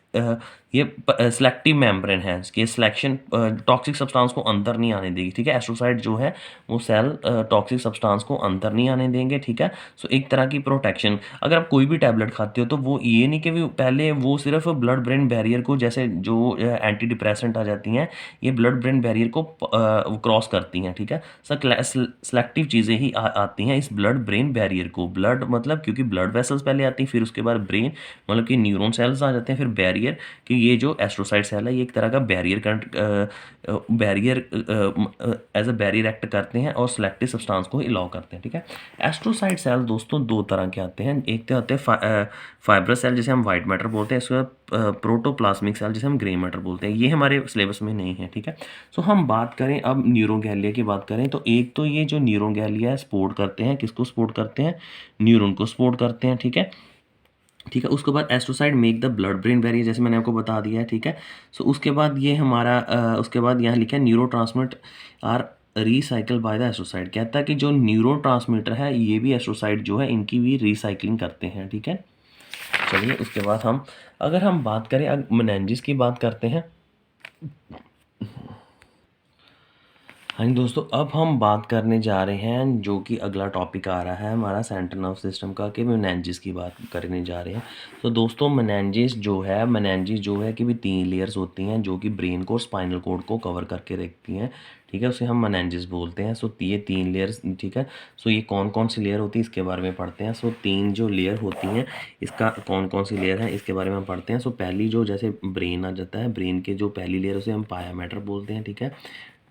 A: ये सिलेक्टिव मेम्ब्रेन है, इसके सिलेक्शन टॉक्सिक सब्सटेंस को अंदर नहीं आने देगी, ठीक है। एस्ट्रोसाइट जो है वो सेल टॉक्सिक सब्सटेंस को अंदर नहीं आने देंगे, ठीक है। सो एक तरह की प्रोटेक्शन, अगर आप कोई भी टैबलेट खाते हो तो वो ये नहीं कि पहले वो सिर्फ ब्लड ब्रेन बैरियर को, जैसे जो एंटी डिप्रेसेंट आ जाती हैं, ये ब्लड ब्रेन बैरियर को क्रॉस करती हैं, ठीक है। सेलेक्टिव चीज़ें ही आती हैं इस ब्लड ब्रेन बैरियर को, ब्लड मतलब क्योंकि ब्लड वेसल्स पहले आती हैं, फिर उसके बाद ब्रेन मतलब कि न्यूरॉन सेल्स आ जाते हैं, फिर बैरियर, कि ये जो एस्ट्रोसाइट सेल है ये एक तरह का barrier as a barrier act करते हैं और सेलेक्टिव सब्सटेंस को अलाउ करते हैं, ठीक है। एस्ट्रोसाइट सेल दोस्तों दो तरह के आते हैं, एक तो आते हैं फाइब्रस सेल जिसे हम वाइट मैटर बोलते हैं, इसके बाद प्रोटोप्लाज्मिक सेल जिसे हम ग्रे मैटर बोलते हैं, ये हमारे सिलेबस में नहीं है, ठीक है। सो हम बात करें अब न्यूरोगैलिया की बात करें तो एक तो ये जो न्यूरोगैलिया है सपोर्ट करते हैं, किसको सपोर्ट करते हैं, न्यूरॉन को सपोर्ट करते हैं, ठीक है। ठीक है, उसके बाद astrocyte make the blood brain barrier, जैसे मैंने आपको बता दिया है, ठीक है। सो उसके बाद ये हमारा उसके बाद यहाँ लिखा है neurotransmit are recycle by the astrocyte, कहता है कि जो न्यूरोट्रांसमीटर है ये भी एस्ट्रोसाइट जो है इनकी भी रिसाइकलिंग करते हैं, ठीक है। चलिए उसके बाद हम अगर हम बात करें मेनिंजेस की बात करते हैं। हाँ जी दोस्तों, अब हम बात करने जा रहे हैं जो कि अगला टॉपिक आ रहा है हमारा सेंट्रल नर्व सिस्टम का, कि मेनिंजेस की बात करने जा रहे हैं। तो दोस्तों मेनिंजेस जो है कि भी 3 लेयर्स होती हैं जो कि ब्रेन को और स्पाइनल कॉर्ड को कवर करके रखती हैं, ठीक है, उसे हम मेनिंजेस बोलते हैं। सो ये 3 लेयर्स, ठीक है। सो ये कौन कौन सी लेयर होती है इसके बारे में पढ़ते हैं। सो 3 जो लेयर होती हैं इसका कौन कौन सी लेयर है इसके बारे में हम पढ़ते हैं। सो पहली जो जैसे ब्रेन आ जाता है, ब्रेन के जो पहली लेयर उसे हम पाया मैटर बोलते हैं, ठीक है।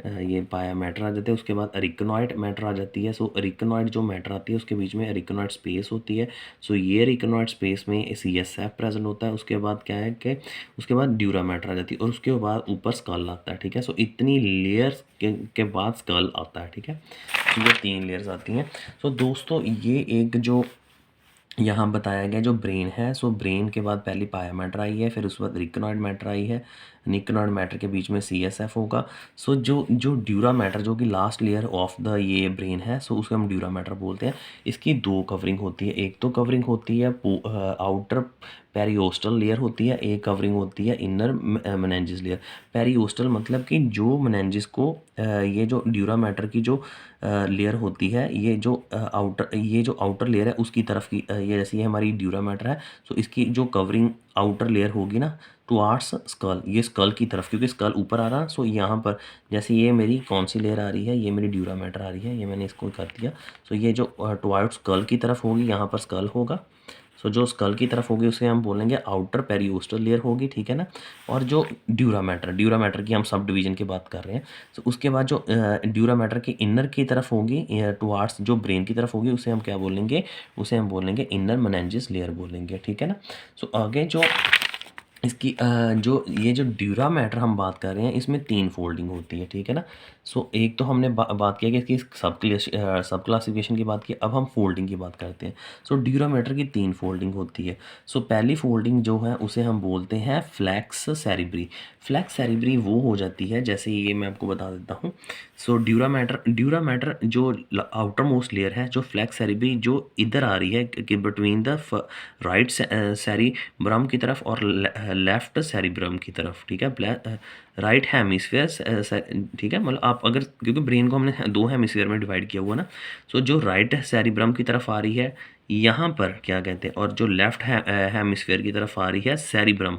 A: ये पाया मैटर आ जाते हैं, उसके बाद अरिकनॉइड मैटर आ जाती है। सो अरिकनॉइड जो मैटर आती है उसके बीच में अरिकनॉइड स्पेस होती है। सो ये अरिकनॉइड स्पेस में CSF प्रेजेंट होता है। उसके बाद क्या है कि उसके बाद ड्यूरा मैटर आ जाती है और उसके बाद ऊपर स्कल आता है, ठीक है। सो इतनी लेयर्स के बाद स्कल आता है, ठीक है। तो ये 3 लेयर्स आती हैं। सो दोस्तों ये एक जो यहाँ बताया गया जो ब्रेन है, सो ब्रेन के बाद पहली पाया मैटर आई है, फिर उसके बाद रिकनॉइड मैटर आई है, निकनॉइड मैटर के बीच में CSF होगा। सो जो जो ड्यूरा मैटर जो कि लास्ट लेयर ऑफ द ये ब्रेन है, सो उसको हम ड्यूरा मैटर बोलते हैं। इसकी 2 कवरिंग होती है, एक तो कवरिंग होती है आउटर पेरियोस्टल लेयर होती है, एक कवरिंग होती है इनर मेनिंजेस लेयर। पेरियोस्टल मतलब कि जो मेनिंजेस को ये जो ड्यूरा मैटर की जो लेयर होती है, ये जो आउटर लेयर है उसकी तरफ की, ये जैसे ये हमारी ड्यूरा मैटर है, सो इसकी जो कवरिंग आउटर लेयर होगी ना टुवार्ड्स स्कल, ये स्कल की तरफ, क्योंकि स्कल ऊपर आ रहा, सो यहाँ पर जैसे ये मेरी कौन सी लेयर आ रही है, ये मेरी ड्यूरा मैटर आ रही है, ये मैंने इसको कर दिया। सो ये जो टुवार्ड्स स्कल की तरफ होगी, यहाँ पर स्कल होगा। सो जो स्कल की तरफ होगी उसे हम बोलेंगे आउटर पेरियोस्टल लेयर होगी, ठीक है ना। और जो ड्यूरा मैटर की हम सब डिवीजन की बात कर रहे हैं। सो उसके बाद जो ड्यूरा मैटर की इनर की तरफ होगी टुवार्ड्स जो ब्रेन की तरफ होगी, उसे हम क्या बोलेंगे, उसे हम बोलेंगे इनर मेनिंजेस लेयर बोलेंगे, ठीक है ना। सो आगे जो इसकी जो ये जो ड्यूरा मैटर हम बात कर रहे हैं इसमें 3 फोल्डिंग होती है, ठीक है ना। सो एक तो हमने बात किया कि इसकी सब क्लासिफिकेशन की बात की, अब हम फोल्डिंग की बात करते हैं। सो ड्यूरा मैटर की 3 फोल्डिंग होती है। सो पहली फोल्डिंग जो है उसे हम बोलते हैं फ्लैक्स सेरिब्री। फ्लैक्स सेरिब्री वो हो जाती है, जैसे ये मैं आपको बता देता हूँ। सो ड्यूरा मैटर जो आउटर मोस्ट लेयर है, जो फ्लैक्स सेरिब्री जो इधर आ रही है कि बिटवीन द राइट सेरिब्रम की तरफ और लेफ्ट सेरिब्रम की तरफ, ठीक है। राइट हेमिस्फीयर, ठीक है, मतलब आप अगर क्योंकि ब्रेन को हमने 2 हेमिस्फीयर में डिवाइड किया हुआ ना, सो जो राइट सेरिब्रम की तरफ आ रही है यहाँ पर क्या कहते हैं, और जो लेफ्ट हेमिस्फीयर की तरफ आ रही है सेरिब्रम,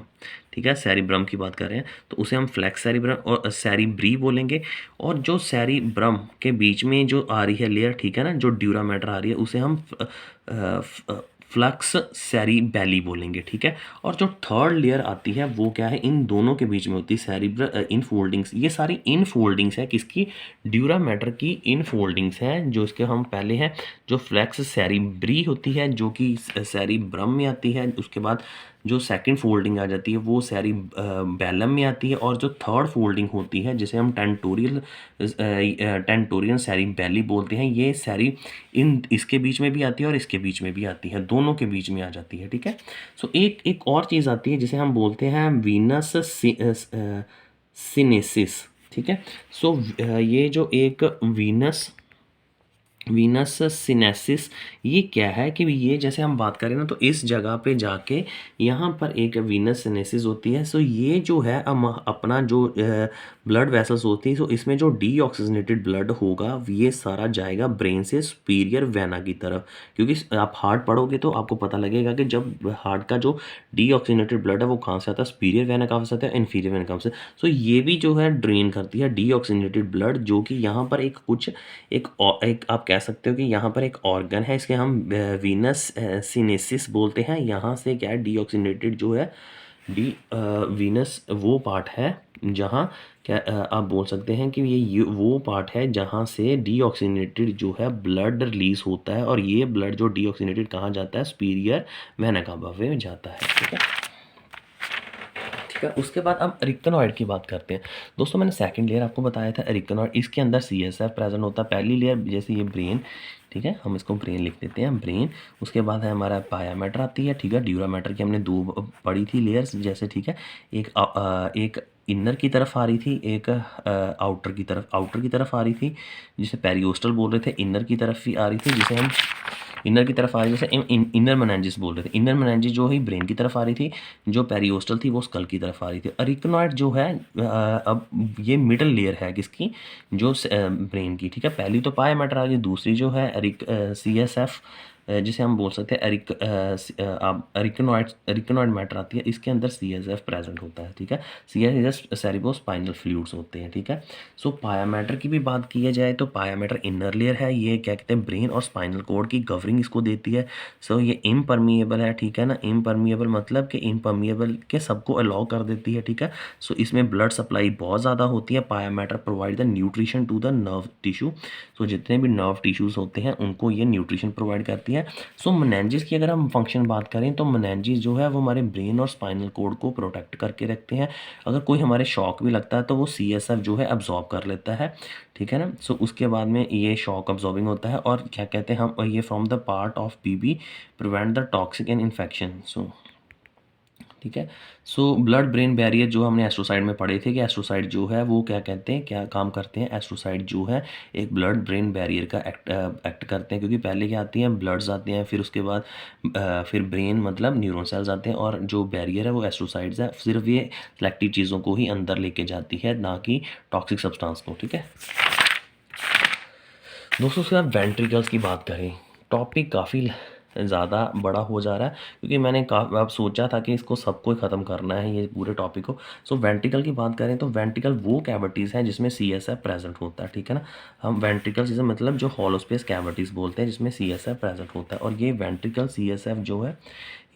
A: ठीक है, सेरिब्रम की बात कर रहे हैं, तो उसे हम फ्लैक्स सेरिब्रम और सेरिब्री बोलेंगे। और जो सेरिब्रम के बीच में जो आ रही है लेयर, ठीक है ना, जो ड्यूरा मैटर आ रही है उसे हम फ्लक्स सेरिबेली बोलेंगे, ठीक है। और जो थर्ड लेयर आती है वो क्या है, इन दोनों के बीच में होती है सेरिब्रल इन फोल्डिंग्स। ये सारी इन फोल्डिंग्स है किसकी, ड्यूरा मैटर की इन फोल्डिंग्स हैं, जो इसके हम पहले हैं जो फ्लैक्स सेरिब्री होती है जो कि सेरिब्रम में आती है। उसके बाद जो सेकंड फोल्डिंग आ जाती है वो सेरिबेलम में आती है। और जो थर्ड फोल्डिंग होती है जिसे हम टेंटोरियन सेरिबेली बोलते हैं, ये इन इसके बीच में भी आती है और इसके बीच में भी आती है, दोनों के बीच में आ जाती है, ठीक है। सो एक और चीज़ आती है जिसे हम बोलते हैं वीनस सिनेसिस, ठीक है। सो ये जो एक वीनस वीनस सिनेसिस ये क्या है कि ये जैसे हम बात करें ना तो इस जगह पे जाके यहाँ पर एक वीनस सिनेसिस होती है। सो ये जो है अपना जो ब्लड वेसल्स होती है, सो इसमें जो डीऑक्सीजनेटेड ब्लड होगा ये सारा जाएगा ब्रेन से सुपीरियर वेना की तरफ। क्योंकि आप हार्ट पढ़ोगे तो आपको पता लगेगा कि जब हार्ट का जो डीऑक्सीजनेटेड ब्लड है वो कहाँ से आता है, सुपीरियर वेना कहाँ से आता है, इन्फीरियर वेना कहाँ से। सो ये भी जो है ड्रेन करती है डीऑक्सीजनेटेड ब्लड, जो कि यहाँ पर एक आप कह सकते हो कि यहाँ पर एक ऑर्गन है, इसके हम वीनस सिनेसिस बोलते हैं। यहाँ से क्या है डीऑक्सीनेटेड जो है वीनस वो पार्ट है जहाँ क्या आप बोल सकते हैं कि ये वो पार्ट है जहाँ से डीऑक्सीनेटेड जो है ब्लड रिलीज होता है, और ये ब्लड जो डीऑक्सीनेटेड कहाँ जाता है, सुपीरियर वेना कावा में जाता है। ठीक है, ठीक है। उसके बाद अब एरिकनॉइड की बात करते हैं। दोस्तों मैंने सेकंड लेयर आपको बताया था एरिकनॉइड, इसके अंदर CSF प्रेजेंट होता है। पहली लेयर जैसे ये ब्रेन, ठीक है, हम इसको ब्रेन लिख देते हैं, ब्रेन। उसके बाद है हमारा पाया मैटर आती है, ठीक है। ड्यूरा मैटर की हमने दो पढ़ी थी लेयर्स जैसे, ठीक है। एक इनर की तरफ आ रही थी, एक आउटर की तरफ आ रही थी, जिसे पेरियोस्टल बोल रहे थे। इनर की तरफ ही आ रही थी जिसे हम इनर की तरफ आ रही, जैसे इनर मेनिंजिस बोल रहे थे। इनर मेनिंजिस जो है ब्रेन की तरफ आ रही थी, जो पेरियोस्टल थी वो स्कल की तरफ आ रही थी। अरिकनॉइड जो है अब ये मिडल लेयर है किसकी, जो ब्रेन की, ठीक है। पहली तो पाया मैटर आ गई, दूसरी जो है CSF जिसे हम बोल सकते हैं एरिकनॉइड मैटर आती है, इसके अंदर CSF प्रेजेंट होता है, ठीक है। CSF सेरिब्रोस्पाइनल फ्लूइड्स होते हैं, ठीक है। सो पाया मैटर की भी बात की जाए तो पाया मैटर इनर लेयर है, ये क्या कहते हैं ब्रेन और स्पाइनल कोड की कवरिंग इसको देती है। सो ये इम्परमिएबल है, ठीक है ना। इम्परमिएबल मतलब कि इम्परमिएबल के सबको अलाउ कर देती है, ठीक है। सो इसमें ब्लड सप्लाई बहुत ज़्यादा होती है। Pia mater provide the nutrition to the nerve tissue, so जितने भी नर्व टिश्यूज़ होते हैं उनको ये न्यूट्रिशन प्रोवाइड करती है। सो मेनिंजेस की अगर हम फंक्शन बात करें तो मेनिंजेस जो है वो हमारे ब्रेन और स्पाइनल कोड को प्रोटेक्ट करके रखते हैं। अगर कोई हमारे शॉक भी लगता है तो वो CSF जो है अब्जॉर्ब कर लेता है, ठीक है ना। सो उसके बाद में ये शॉक अब्जॉर्बिंग होता है, और क्या कहते हैं हम, ये from the part of BB prevent the toxic and infection. So ठीक है। सो ब्लड ब्रेन बैरियर जो हमने एस्ट्रोसाइड में पढ़े थे कि एस्ट्रोसाइड जो है वो क्या कहते हैं, क्या काम करते हैं। एस्ट्रोसाइड जो है एक ब्लड ब्रेन बैरियर का एक्ट करते हैं, क्योंकि पहले क्या आती हैं, ब्लड्स आते हैं, फिर उसके बाद फिर ब्रेन मतलब न्यूरॉन सेल्स आते हैं, और जो बैरियर है वो एस्ट्रोसाइड्स है। सिर्फ ये सेलेक्टिव चीज़ों को ही अंदर लेके जाती है, ना कि टॉक्सिक सब्सटेंस को, ठीक है दोस्तों। उसके बाद वेंट्रिकल्स की बात करें, टॉपिक काफ़ी ज़्यादा बड़ा हो जा रहा है, क्योंकि मैंने अब सोचा था कि इसको सबको ही ख़त्म करना है ये पूरे टॉपिक को। सो वेंट्रिकल की बात करें तो वेंट्रिकल वो कैविटीज़ हैं जिसमें CSF प्रेजेंट होता है, ठीक है ना। हम वेंट्रिकल्स इसे मतलब जो हॉलो स्पेस कैविटीज़ बोलते हैं जिसमें CSF प्रेजेंट होता है, और ये वेंट्रिकल CSF जो है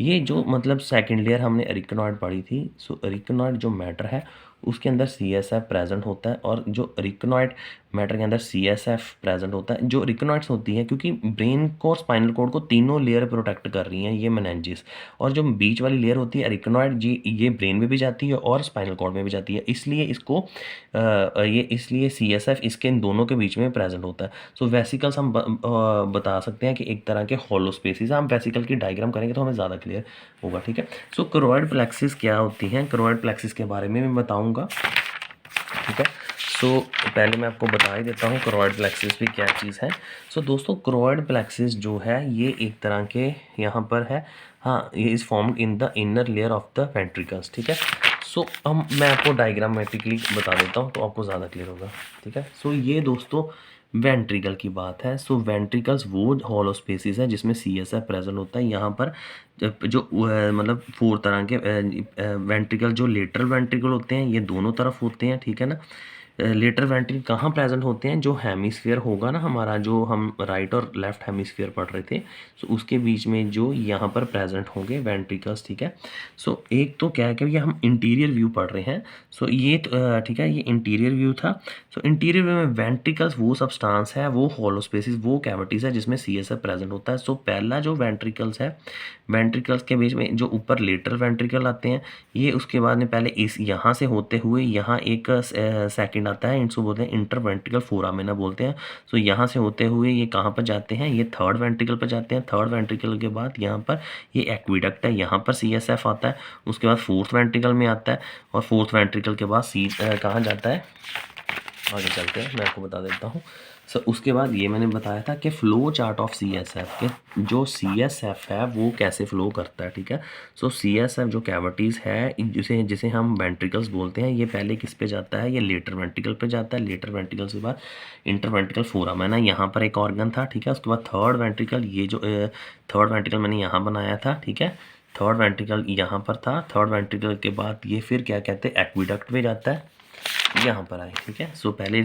A: ये जो मतलब सेकेंड लेयर हमने एरिकनॉइड पढ़ी थी। सो एरिकनॉइड जो मैटर है उसके अंदर CSF प्रेजेंट होता है, और जो एरिकनॉइड मैटर के अंदर CSF प्रेजेंट होता है। जो रिकनॉइड्स होती है, क्योंकि ब्रेन को और स्पाइनल कोड को तीनों लेयर प्रोटेक्ट कर रही हैं ये मेनिंजेस, और जो बीच वाली लेयर होती है एरिकनॉइड जी, ये ब्रेन में भी जाती है और स्पाइनल कोड में भी जाती है, इसलिए इसको इसलिए CSF इसके इन दोनों के बीच में प्रेजेंट होता है। सो वेसिकल्स हम बता सकते हैं कि एक तरह के हॉलो स्पेसिस। हम वेसिकल की डायग्राम करेंगे तो हमें ज़्यादा क्लियर होगा, ठीक है। सो करोइड प्लेक्सिस क्या होती हैं, करोइड प्लेक्सिस के बारे में मैं बताऊँगा, ठीक है। सो पहले मैं आपको बता ही देता हूँ करोइड प्लेक्सिस भी क्या चीज़ है। सो दोस्तों करोइड प्लेक्सिस जो है ये एक तरह के यहाँ पर है, हाँ, ये is formed in the inner layer of the ventricles, ठीक है। सो हम मैं आपको डायग्रामेटिकली बता देता हूँ तो आपको ज़्यादा क्लियर होगा, ठीक है। सो ये दोस्तों वेंट्रिकल की बात है। सो वेंट्रिकल्स वो हॉलो स्पेसिस है जिसमें CSF प्रेजेंट होता है। यहाँ पर जो मतलब 4 तरह के वेंट्रिकल, जो लेटरल वेंट्रिकल होते हैं ये दोनों तरफ होते हैं, ठीक है ना। लेटरल वेंट्रिकल कहाँ प्रेजेंट होते हैं, जो हेमिस्फीयर होगा ना हमारा, जो हम राइट और लेफ्ट हेमिस्फीयर पढ़ रहे थे, सो उसके बीच में जो यहाँ पर प्रेजेंट होंगे वेंट्रिकल्स, ठीक है। सो एक तो क्या है कि ये हम इंटीरियर व्यू पढ़ रहे हैं, सो ये ठीक है, ये इंटीरियर व्यू था। सो इंटीरियर व्यू में वेंट्रिकल्स वो सब्सटेंस है, वो हॉलो स्पेसिस, वो कैविटीज़ है जिसमें CSF प्रेजेंट होता है। सो पहला जो वेंट्रिकल्स है, वेंट्रिकल्स के बीच में जो ऊपर लेटरल वेंट्रिकल आते हैं, ये उसके बाद में पहले इस यहाँ से होते हुए यहाँ एक सेकंड आता है, इसको बोलते हैं इंटरवेंट्रिकल फोरामिना बोलते हैं। सो यहाँ से होते हुए ये कहाँ पर जाते हैं, ये थर्ड वेंट्रिकल पर जाते हैं। थर्ड वेंट्रिकल के बाद यहाँ पर ये एक्विडक्ट है, यहाँ पर CSF आता है। उसके बाद फोर्थ वेंट्रिकल में आता है, और फोर्थ वेंट्रिकल के बाद कहाँ जाता है, आगे चलते हैं मैं आपको बता देता हूँ। उसके बाद ये मैंने बताया था कि फ़्लो चार्ट ऑफ सीएसएफ के जो सीएसएफ है वो कैसे फ़्लो करता है, ठीक है। सीएसएफ जो कैविटीज़ है जिसे जिसे हम वेंट्रिकल्स बोलते हैं, ये पहले किस पे जाता है, ये लेटर वेंट्रिकल पे जाता है। लेटर वेंट्रिकल के बाद इंटरवेंट्रिकल फोरामेना, यहाँ पर एक ऑर्गन था, ठीक है। उसके बाद थर्ड वेंट्रिकल, ये जो थर्ड वेंट्रिकल मैंने यहाँ बनाया था, ठीक है। थर्ड वेंट्रिकल यहाँ पर था। थर्ड वेंट्रिकल के बाद ये फिर क्या कहते हैं, एक्विडक्ट पे जाता है, यहाँ पर आए, ठीक है। पहले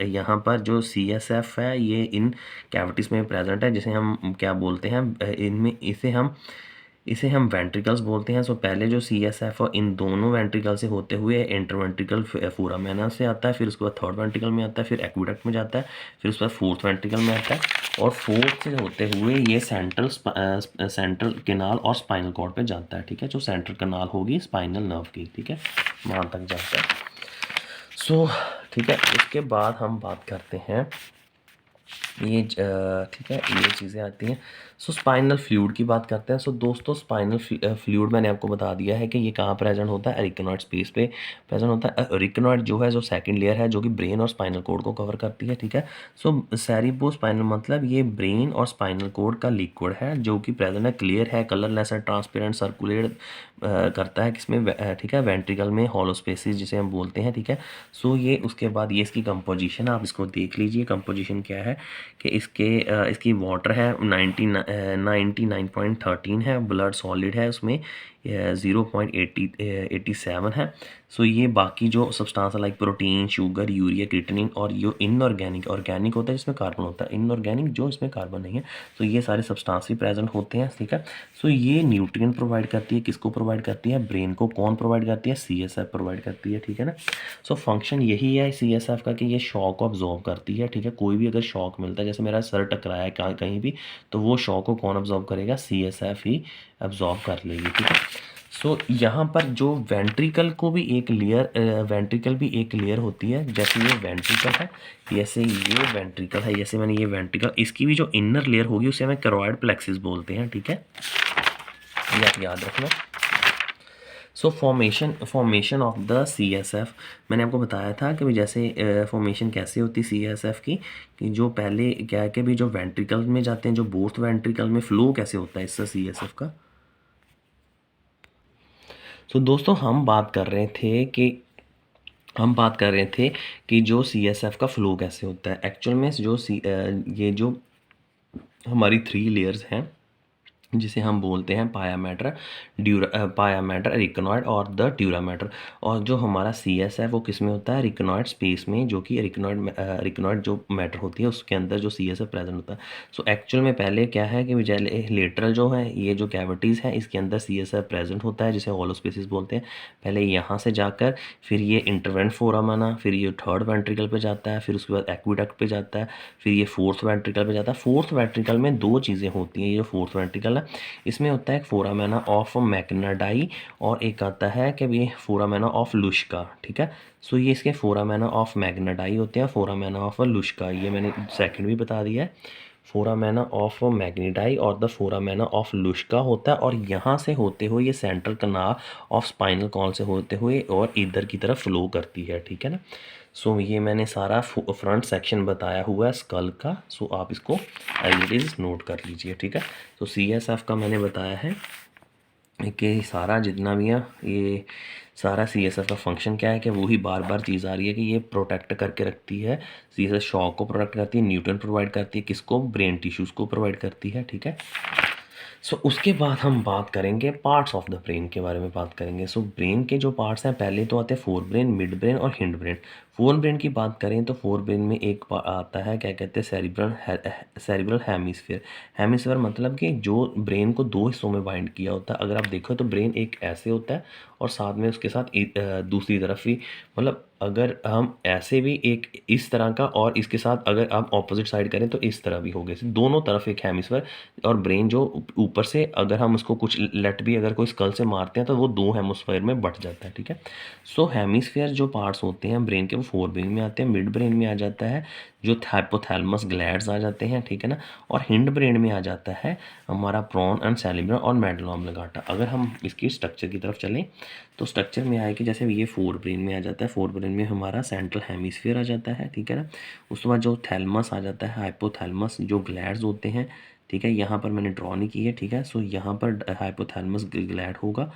A: यहाँ पर जो सीएसएफ है ये इन कैविटीज़ में प्रेजेंट है, जिसे हम क्या बोलते हैं, इनमें इसे हम वेंट्रिकल्स बोलते हैं। पहले जो सीएसएफ है इन दोनों वेंट्रिकल से होते हुए इंटरवेंट्रिकल फोरामेना से आता है, फिर उसके बाद थर्ड वेंट्रिकल में आता है, फिर एक्विडक्ट में जाता है, फिर उसके बाद फोर्थ वेंट्रिकल में आता है, और फोर्थ से होते हुए ये सेंट्रल केनाल और स्पाइनल कॉर्ड पे जाता है, ठीक है। जो सेंट्रल केनाल होगी स्पाइनल नर्व की, ठीक है, वहाँ तक जाता है। ठीक है। उसके बाद हम बात करते हैं ये ठीक है, ये चीज़ें आती हैं। स्पाइनल फ्लूइड की बात करते हैं। दोस्तों स्पाइनल फ्लूइड मैंने आपको बता दिया है कि ये कहाँ प्रेजेंट होता है, एरिकनॉइड स्पेस पे प्रेजेंट होता है। एरिकनॉइड जो है, जो सेकंड लेयर है, जो कि ब्रेन और स्पाइनल कोड को कवर करती है, ठीक है। सेरिब्रो स्पाइनल मतलब ये ब्रेन और स्पाइनल कोड का लिक्विड है, जो कि प्रेजेंट है, क्लियर है, कलरलेस है, ट्रांसपेरेंट, सर्कुलेट करता है किसमें, ठीक है, वेंट्रिकल में, हॉलो स्पेसिस जिसे हम बोलते हैं, ठीक है। ये उसके बाद ये इसकी कंपोजिशन, आप इसको देख लीजिए कंपोजिशन क्या है कि इसकी वाटर है 99.13 है, ब्लड सॉलिड है उसमें 0.87 है। ये बाकी जो substance like protein, sugar, urea, creatinine, और ये इनऑर्गेनिक, ऑर्गेनिक होता है जिसमें कार्बन होता है, इनऑर्गेनिक जो इसमें कार्बन नहीं है, ये सारे सब्सटेंस भी प्रेजेंट होते हैं, ठीक है। ये न्यूट्रिएंट प्रोवाइड करती है, किसको प्रोवाइड करती है, ब्रेन को। कौन प्रोवाइड करती है, सीएसएफ प्रोवाइड करती है, ठीक है ना। फंक्शन यही है सीएसएफ का कि ये शॉक को अब्जॉर्ब करती है, ठीक है। कोई भी अगर शॉक मिलता है, जैसे मेरा सर टकराया है कहीं भी, तो वो शॉक को कौन अब्जॉर्ब करेगा, सीएसएफ ही अब्जॉर्ब कर लेगी, ठीक है। यहाँ पर जो वेंट्रिकल भी एक लेयर होती है, जैसे ये वेंट्रिकल है, जैसे ये वेंट्रिकल है, जैसे मैंने ये वेंट्रिकल, इसकी भी जो इनर लेयर होगी उसे हमें कैरोइड प्लेक्सिस बोलते हैं, ठीक है, ये आप याद रखना। फॉर्मेशन ऑफ द सीएसएफ, मैंने आपको बताया था कि जैसे फॉर्मेशन कैसे होती है सीएसएफ की, कि जो पहले क्या है कि भी जो वेंट्रिकल में जाते हैं, जो बोथ वेंट्रिकल में फ्लो कैसे होता है इससे सीएसएफ का। दोस्तों हम बात कर रहे थे कि जो सीएसएफ का फ्लो कैसे होता है। एक्चुअल में ये जो हमारी 3 लेयर्स हैं, जिसे हम बोलते हैं पाया मैटर, एरिकनॉइड और द ड्यूरा मैटर। और जो हमारा सीएस है वो किस में होता है, एरिकनॉइड स्पेस में, जो कि एरिकनॉइड जो मैटर होती है उसके अंदर जो सीएस है प्रेजेंट होता है। एक्चुअल में पहले क्या है कि लेटरल जो है, ये जो कैविटीज़ है इसके अंदर सीएस प्रेजेंट होता है, जिसे होलो स्पेसिस बोलते हैं। पहले यहाँ से जाकर फिर ये इंटरवेंट फोरामेना, फिर ये थर्ड वेंट्रिकल पे जाता है, फिर उसके बाद एक्विडक्ट पे जाता है, फिर ये फोर्थ वेंट्रिकल पे जाता है। फोर्थ वेंट्रिकल में 2 चीज़ें होती हैं। ये जो फोर्थ वेंट्रिकल है इसमें होता है एक फोरामेना ऑफ मैग्नाडाई, और एक आता है कि ये फोरामेना ऑफ लुश्का, ठीक है। ये इसके फोरामेना ऑफ मैग्नाडाई होते हैं, फोरामेना ऑफ लुश्का, ये मैंने सेकंड भी बता दिया है। फोरामेना ऑफ मैग्नेटाई और द फोरामेना ऑफ लुश्का होता है, और यहाँ से होते हुए ये central canal of spinal cord से होते हुए और इधर की तरफ फ्लो करती है, ठीक है ना। ये मैंने सारा फ्रंट सेक्शन बताया हुआ है स्कल का। आप इसको एज इट इज़ नोट कर लीजिए, ठीक है। सीएसएफ का मैंने बताया है कि सारा जितना भी है, ये सारा सीएसएफ का फंक्शन क्या है कि वही बार बार चीज़ आ रही है कि ये प्रोटेक्ट करके रखती है। सीएसएफ शॉक को प्रोटेक्ट करती है, न्यूट्रिएंट प्रोवाइड करती है, किसको, ब्रेन टिश्यूज़ को प्रोवाइड करती है, ठीक है। उसके बाद हम बात करेंगे पार्ट्स ऑफ द ब्रेन के बारे में बात करेंगे। ब्रेन के जो पार्ट्स हैं, पहले तो आते हैं फोर ब्रेन, मिड ब्रेन और हिंड ब्रेन। फोर ब्रेन की बात करें तो फोर ब्रेन में एक आता है, क्या कहते हैं, सेरिब्रल हेमिस्फीयर। हेमिस्फीयर मतलब कि जो ब्रेन को 2 हिस्सों में बाइंड किया होता है। अगर आप देखो तो ब्रेन एक ऐसे होता है, और साथ में उसके साथ दूसरी तरफ भी, मतलब अगर हम ऐसे भी एक इस तरह का, और इसके साथ अगर आप ऑपोजिट साइड करें तो इस तरह भी हो गए, दोनों तरफ एक हेमिस्फीयर। और ब्रेन जो ऊपर से अगर हम उसको कुछ लेट भी अगर कोई स्कल से मारते हैं तो वो 2 हेमिस्फीयर में बट जाता है, ठीक है। हेमिस्फीयर जो पार्ट्स होते हैं ब्रेन के, वो फोर ब्रेन में आते हैं। मिड ब्रेन में आ जाता है जो हाइपोथैलेमस ग्लैड्स आ जाते हैं, ठीक है ना। और हिंड ब्रेन में आ जाता है हमारा प्रॉन एंड सेरिब्रम और मेडुला ऑब्लिंगाटा। अगर हम इसकी स्ट्रक्चर की तरफ चलें तो स्ट्रक्चर में आए कि जैसे ये फोर ब्रेन में आ जाता है, फोर ब्रेन में हमारा सेंट्रल हेमिस्फीयर आ जाता है, ठीक है ना। उसके बाद जो थैलमस आ जाता है, हाइपोथैलेमस जो ग्लैड्स होते हैं, ठीक है, यहाँ पर मैंने ड्रॉ नहीं की है, ठीक है। सो यहाँ पर हाइपोथैलेमस ग्लैड होगा,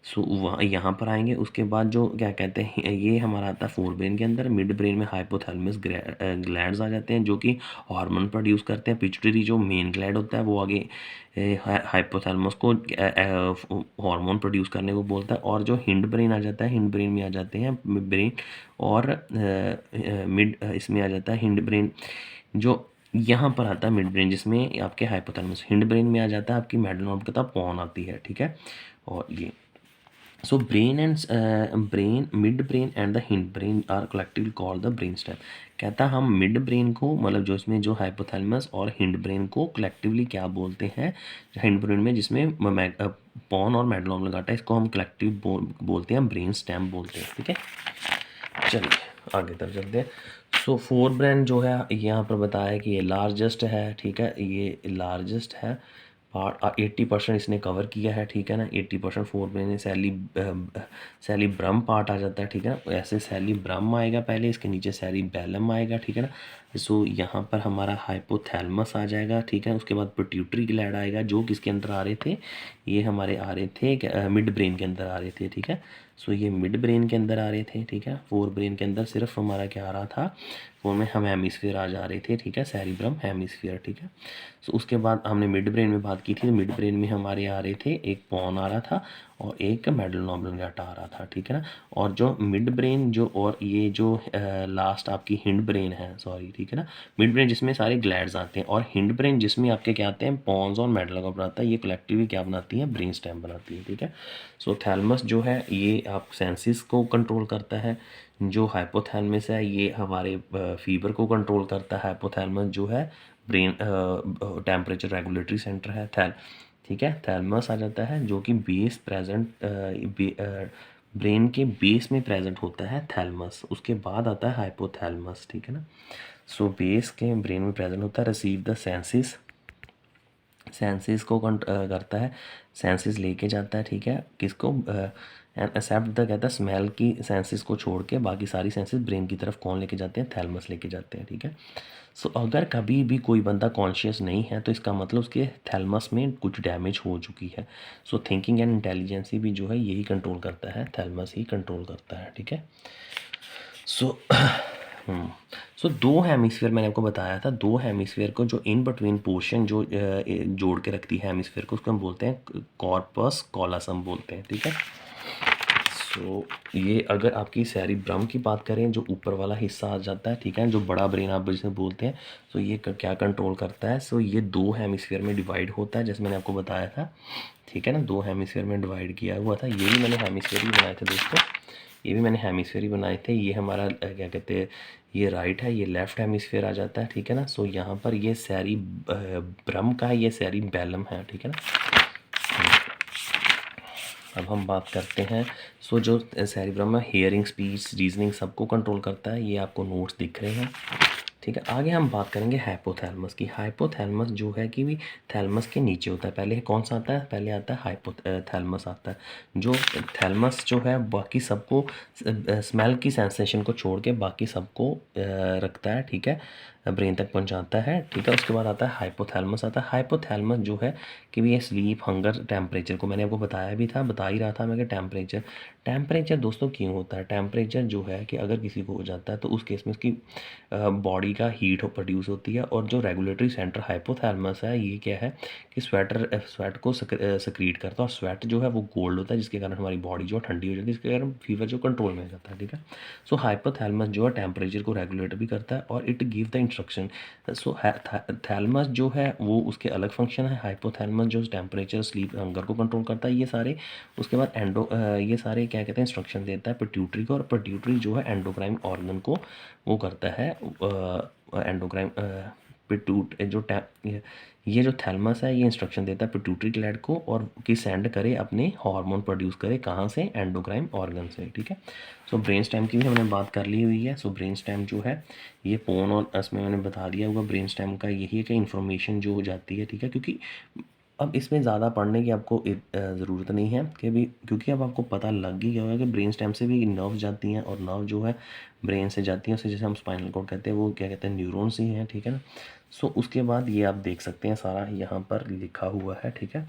A: सो वहाँ यहाँ पर आएंगे। उसके बाद जो क्या कहते हैं, ये हमारा आता है फोर ब्रेन के अंदर। मिड ब्रेन में हाइपोथैलेमस ग्लैड्स आ जाते हैं जो कि हार्मोन प्रोड्यूस करते हैं। पिट्यूटरी जो मेन ग्लैड होता है वो आगे हाइपोथैलेमस को हार्मोन प्रोड्यूस करने को बोलता है। और जो हिंड ब्रेन आ जाता है, हिंड ब्रेन में आ जाते हैं ब्रेन और मिड इसमें आ जाता है हिंड ब्रेन। जो यहाँ पर आता है मिड ब्रेन जिसमें आपके हाइपोथैलेमस, हिंड ब्रेन में आ जाता है आपकी मेडुला ऑब्लिंगाटा, पॉन आती है, ठीक है। और ये so brain and brain, mid brain and the hind brain are collectively called the brain stem. कहता है हम मिड ब्रेन को, मतलब जो इसमें जो हाइपोथैलेमस और हिंड ब्रेन को कलेक्टिवली क्या बोलते हैं, हिंड ब्रेन में जिसमें पॉन और मेडुला ऑब्लिंगाटा, इसको हम कलेक्टिव बोलते हैं, ब्रेन स्टेम बोलते हैं, ठीक है। चलिए आगे तरफ चलते हैं। सो फोर ब्रेन जो है यहाँ पर बताया कि ये लार्जेस्ट है, ठीक है, ये लार्जेस्ट है पार्ट, 80% इसने कवर किया है, ठीक है ना। 80% फोर ब्रेन में सेरिब्रम पार्ट आ जाता है, ठीक है ना। ऐसे सेरिब्रम आएगा पहले, इसके नीचे सेरिबेलम आएगा, ठीक है ना। सो यहाँ पर हमारा हाइपोथैलेमस आ जाएगा, ठीक है। उसके बाद पिट्यूटरी ग्लैंड आएगा जो किसके अंदर आ रहे थे, ये हमारे आ रहे थे मिड ब्रेन के अंदर आ रहे थे, ठीक है। सो ये मिड ब्रेन के अंदर आ रहे थे, ठीक है। फोर ब्रेन के अंदर सिर्फ हमारा क्या आ रहा था, फोर में हम हेमिस्फीयर आ जा रहे थे, ठीक है, सेरिब्रम हेमिस्फीयर, ठीक है। सो उसके बाद हमने मिड ब्रेन में बात की थी, मिड ब्रेन में हमारे आ रहे थे, एक पॉन आ रहा था और एक मेडुला ऑब्लिंगाटा आ रहा था, ठीक है ना। और जो मिड ब्रेन जो और ये जो लास्ट आपकी हिंड ब्रेन है, सॉरी, ठीक है ना। मिड ब्रेन जिसमें सारे ग्लैड्स आते हैं और हिंड ब्रेन जिसमें आपके क्या आते हैं, पॉन्स और मेडुला का बनाता है, ये कलेक्टिवली क्या बनाती है, ब्रेन स्टेम बनाती है, ठीक है। सो थैलमस जो है ये आप सेंसिस को कंट्रोल करता है। जो हाइपोथैलेमस है ये हमारे फीवर को कंट्रोल करता है। हाइपोथैलेमस जो है ब्रेन टेम्परेचर रेगुलेटरी सेंटर है, ठीक है। थैलमस आ जाता है जो कि बेस प्रेजेंट ब्रेन के बेस में प्रेजेंट होता है थैलमस। उसके बाद आता है हाइपोथैलेमस, ठीक है ना। सो बेस के ब्रेन में प्रेजेंट होता है, रिसीव द सेंसिस, सेंसिस को करता है, सेंसिस लेके जाता है, ठीक है, किसको, एंड एक्सेप्ट द कहता है स्मेल की सेंसिस को छोड़ के बाकी सारी सेंसिस ब्रेन की तरफ कौन लेके जाते हैं, थैलमस लेके जाते हैं, ठीक है। सो अगर कभी भी कोई बंदा कॉन्शियस नहीं है तो इसका मतलब उसके थैलमस में कुछ डैमेज हो चुकी है। सो थिंकिंग एंड इंटेलिजेंसी भी जो है यही कंट्रोल करता है, थैलमस ही कंट्रोल करता है, ठीक है। सो सो दो हेमिस्फीयर मैंने आपको बताया था, दो हेमिस्फीयर को जो इन बिटवीन पोर्शन जो जोड़ के रखती है हेमिस्फीयर को, उसको हम बोलते हैं कॉर्पस कॉलोसम बोलते हैं, ठीक है। सो ये अगर आपकी सेरिब्रम की बात करें, जो ऊपर वाला हिस्सा आ जाता है, ठीक है, जो बड़ा ब्रेन आप जिसे बोलते हैं, तो ये क्या कंट्रोल करता है। सो ये दो हेमिस्फीयर में डिवाइड होता है, जैसे मैंने आपको बताया था, ठीक है ना, दो हेमिस्फीयर में डिवाइड किया हुआ था। ये भी मैंने हेमिस्फीयर ही बनाए थे दोस्तों, ये भी मैंने हेमिस्फीयर ही बनाए थे। ये हमारा क्या कहते हैं, ये राइट है, ये लेफ्ट हेमिस्फीयर आ जाता है, ठीक है ना। सो यहाँ पर ये सेरिब्रम का है, ये सेरिबेलम है, ठीक है ना। अब हम बात करते हैं, सो जो सेरिब्रम है हियरिंग, स्पीच, रीजनिंग सबको कंट्रोल करता है। ये आपको नोट्स दिख रहे हैं, ठीक है। आगे हम बात करेंगे हाइपोथैलेमस की। हाइपोथैलेमस जो है कि भी थैलमस के नीचे होता है। पहले कौन सा आता है, पहले आता है हाइपोथैलेमस आता है। जो थैलमस जो है बाकी सबको स्मेल की सेंसेशन को छोड़ के बाकी सबको रखता है, ठीक है, ब्रेन तक पहुंचाता है, ठीक है। उसके बाद आता है हाइपोथैलेमस आता है। हाइपोथैलेमस जो है कि भी ये स्लीप, हंगर, टेम्परेचर को मैंने आपको बताया भी था, बता ही रहा था मैं कि टेम्परेचर दोस्तों क्यों होता है। टेम्परेचर जो है कि अगर किसी को हो जाता है तो उस केस में उसकी बॉडी का हीट प्रोड्यूस होती है। और जो रेगुलेटरी सेंटर हाइपोथैलेमस है ये क्या है कि स्वेट को सक्रीट करता है। और स्वेट जो है वो गोल्ड होता है जिसके कारण हमारी बॉडी जो ठंडी हो जाती है, जिसके कारण फीवर जो कंट्रोल में हो जाता है, ठीक है। सो हाइपोथैलेमस जो है टेम्परेचर को रेगुलेट भी करता है और it give the instruction. So thalamus जो है वो उसके अलग फंक्शन है। हाइपोथैलेमस जो टेम्परेचर, स्लीप, हंगर को कंट्रोल करता है, ये सारे। उसके बाद ये सारे क्या कहते हैं, इंस्ट्रक्शन देता है पिट्यूटरी को। और पिट्यूटरी जो है एंडोक्राइन ऑर्गन को वो करता है, एंडोक्राइन ये जो थैलमस है ये इंस्ट्रक्शन देता है पिट्यूटरी ग्लैंड को और कि सेंड करे अपने हार्मोन प्रोड्यूस करे कहाँ से, एंडोक्राइन ऑर्गन से, ठीक है। सो ब्रेन स्टेम की भी हमने बात कर ली हुई है। सो ब्रेन स्टेम जो है ये पोन और इसमें मैंने बता दिया होगा ब्रेन स्टेम का यही है कि इन्फॉर्मेशन जो हो जाती है, ठीक है। क्योंकि अब इसमें ज़्यादा पढ़ने की आपको ज़रूरत नहीं है कि भी, क्योंकि अब आपको पता लग ही गया होगा कि ब्रेन स्टेम से भी नर्व जाती हैं और नर्व जो है ब्रेन से जाती हैं, उसे जैसे हम स्पाइनल कॉर्ड कहते हैं वो क्या कहते हैं न्यूरॉन्स ही हैं, ठीक है ना। सो उसके बाद ये आप देख सकते हैं सारा यहाँ पर लिखा हुआ है, ठीक है।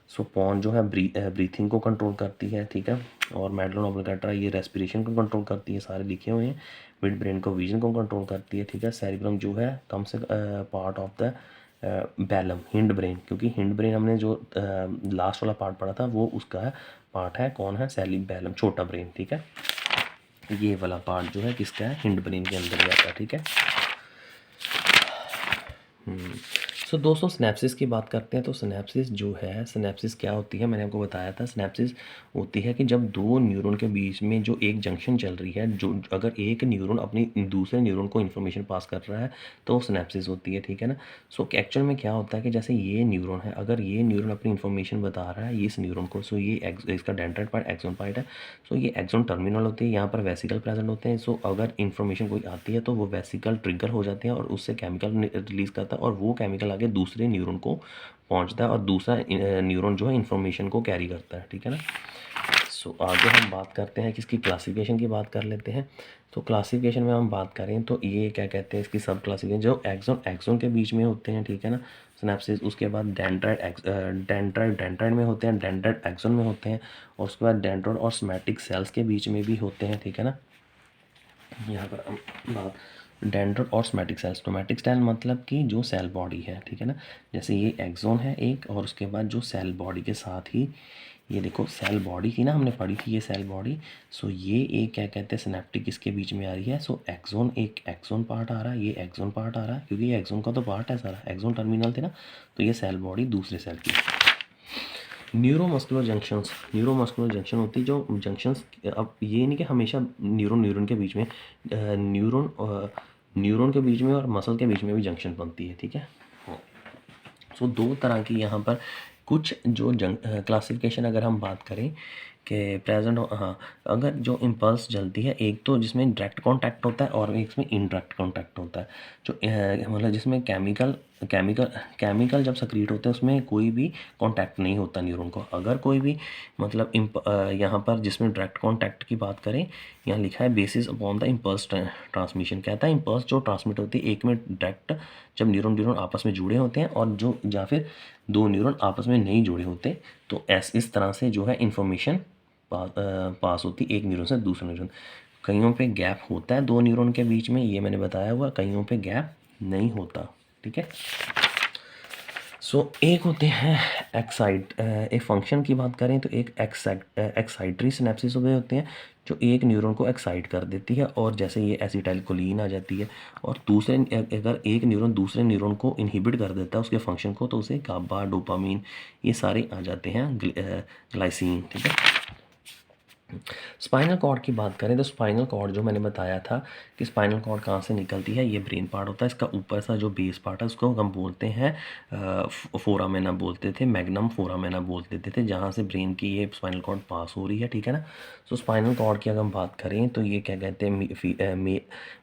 A: सो पॉन जो है ब्रीथिंग को कंट्रोल करती है, ठीक है। और मेडुला ऑब्लिंगेटा ये रेस्पिरेशन को कंट्रोल करती है, सारे लिखे हुए हैं। मिड ब्रेन को विजन को कंट्रोल करती है, ठीक है। सेरिब्रम जो है कम से पार्ट ऑफ द बैलम हिंड ब्रेन, क्योंकि हिंड ब्रेन हमने जो लास्ट वाला पार्ट पढ़ा था वो उसका पार्ट है, कौन है, सेरिबैलम छोटा ब्रेन, ठीक है। ये वाला पार्ट जो है किसका है, हिंड ब्रेन के अंदर ही आता है, ठीक है। सो दोस्तों सिनेप्सिस की बात करते हैं। तो सिनेप्सिस जो है, सिनेप्सिस क्या होती है, मैंने आपको बताया था। सिनेप्सिस होती है कि जब दो न्यूरॉन के बीच में जो एक जंक्शन चल रही है, जो अगर एक न्यूरॉन अपनी दूसरे न्यूरॉन को इन्फॉर्मेशन पास कर रहा है तो वो सिनेप्सिस होती है, ठीक है ना। सो एक्चुअल में क्या होता है कि जैसे ये न्यूरॉन है, अगर ये न्यूरॉन अपनी इन्फॉर्मेशन बता रहा है इस न्यूरॉन को, सो ये इसका डेंड्राइट पार्ट एक्सोन पार्ट है। सो ये एक्सोन टर्मिनल होती है, यहाँ पर वेसिकल प्रेजेंट होते हैं। सो अगर इन्फॉर्मेशन कोई आती है तो वो वेसिकल ट्रिगर हो जाते हैं और उससे केमिकल रिलीज़ करता है और वो केमिकल आगे दूसरे न्यूरॉन को पहुंचता है और दूसरा न्यूरॉन जो है इन्फॉर्मेशन को कैरी करता है, ठीक है ना। सो आगे हम बात करते हैं कि इसकी क्लासिफिकेशन की बात कर लेते हैं। तो क्लासिफिकेशन में हम बात करें तो ये क्या कहते हैं, इसकी सब क्लासिफिकेशन जो एक्सोन के बीच में होते हैं, ठीक है ना, सिनेप्सिस। उसके बाद डेंड्राइट में होते हैं, डेंड्राइट एक्सोन में होते हैं, और उसके बाद डेंड्राइट और सोमैटिक सेल्स के बीच में भी होते हैं, ठीक है ना। यहाँ पर हम बात डेंड्राइट और सोमैटिक सेल्स, सोमैटिक सेल मतलब कि जो सेल बॉडी है, ठीक है ना। जैसे ये एक्सोन है एक, और उसके बाद जो सेल बॉडी के साथ ही ये देखो सेल बॉडी की ना हमने पढ़ी थी ये सेल बॉडी। सो ये एक क्या कहते हैं सिनेप्टिक इसके बीच में आ रही है। सो एक्सोन, एक एक्सोन पार्ट आ रहा है, ये एक्सोन पार्ट आ रहा है, क्योंकि ये एक्सोन का तो पार्ट है सारा, एक्सोन टर्मिनल थे ना, तो ये सेल बॉडी दूसरे सेल की। न्यूरोमस्कुलर जंक्शंस, न्यूरोमस्कुलर जंक्शन होती है जो जंक्शंस, अब ये नहीं कि हमेशा न्यूरॉन के बीच में, न्यूरॉन के बीच में और मसल के बीच में भी जंक्शन बनती है, ठीक है। सो दो तरह की यहाँ पर कुछ जो क्लासिफिकेशन अगर हम बात करें कि प्रेजेंट हाँ, अगर जो इम्पल्स जलती है, एक तो जिसमें डायरेक्ट कांटेक्ट होता है और एक इसमें इनडायरेक्ट कांटेक्ट होता है। जो मतलब जिसमें केमिकल जब सक्रीट होते हैं उसमें कोई भी कांटेक्ट नहीं होता न्यूरॉन को। अगर कोई भी मतलब यहाँ पर जिसमें डायरेक्ट कांटेक्ट की बात करें, यहाँ लिखा है basis upon the impulse transmission, कहता है इम्पल्स जो ट्रांसमिट होती है एक में डायरेक्ट जब न्यूरॉन आपस में जुड़े होते हैं, और जो या फिर दो न्यूरॉन आपस में नहीं जुड़े होते, तो इस तरह से जो है इन्फॉर्मेशन पास होती एक न्यूरॉन से दूसरे न्यूरॉन। कईयों पे गैप होता है दो न्यूरॉन के बीच में, ये मैंने बताया हुआ, कईयों पे गैप नहीं होता, ठीक है। सो एक होते हैं एक फंक्शन की बात करें तो एक एक्साइटरी सिनेप्सिस हुए होते हैं जो एक न्यूरॉन को एक्साइट कर देती है, और जैसे ये एसिटाइलकोलिन आ जाती है, और दूसरे अगर एक न्यूरॉन दूसरे न्यूरॉन को इनहिबिट कर देता है उसके फंक्शन को, तो उसे गाबा, डोपामीन, ये सारे आ जाते हैं, ग्लाइसिन, ठीक है। स्पाइनल कॉर्ड की बात करें तो स्पाइनल कॉर्ड जो मैंने बताया था कि स्पाइनल कॉर्ड कहाँ से निकलती है, ये ब्रेन पार्ट होता है, इसका ऊपर सा जो बेस पार्ट है उसको हम बोलते हैं फोरामेना बोलते थे, मैग्नम फोरामेना बोल देते थे, जहाँ से ब्रेन की ये स्पाइनल कॉर्ड पास हो रही है, ठीक है ना। सो स्पाइनल कॉर्ड की अगर हम बात करें तो ये क्या कहते हैं,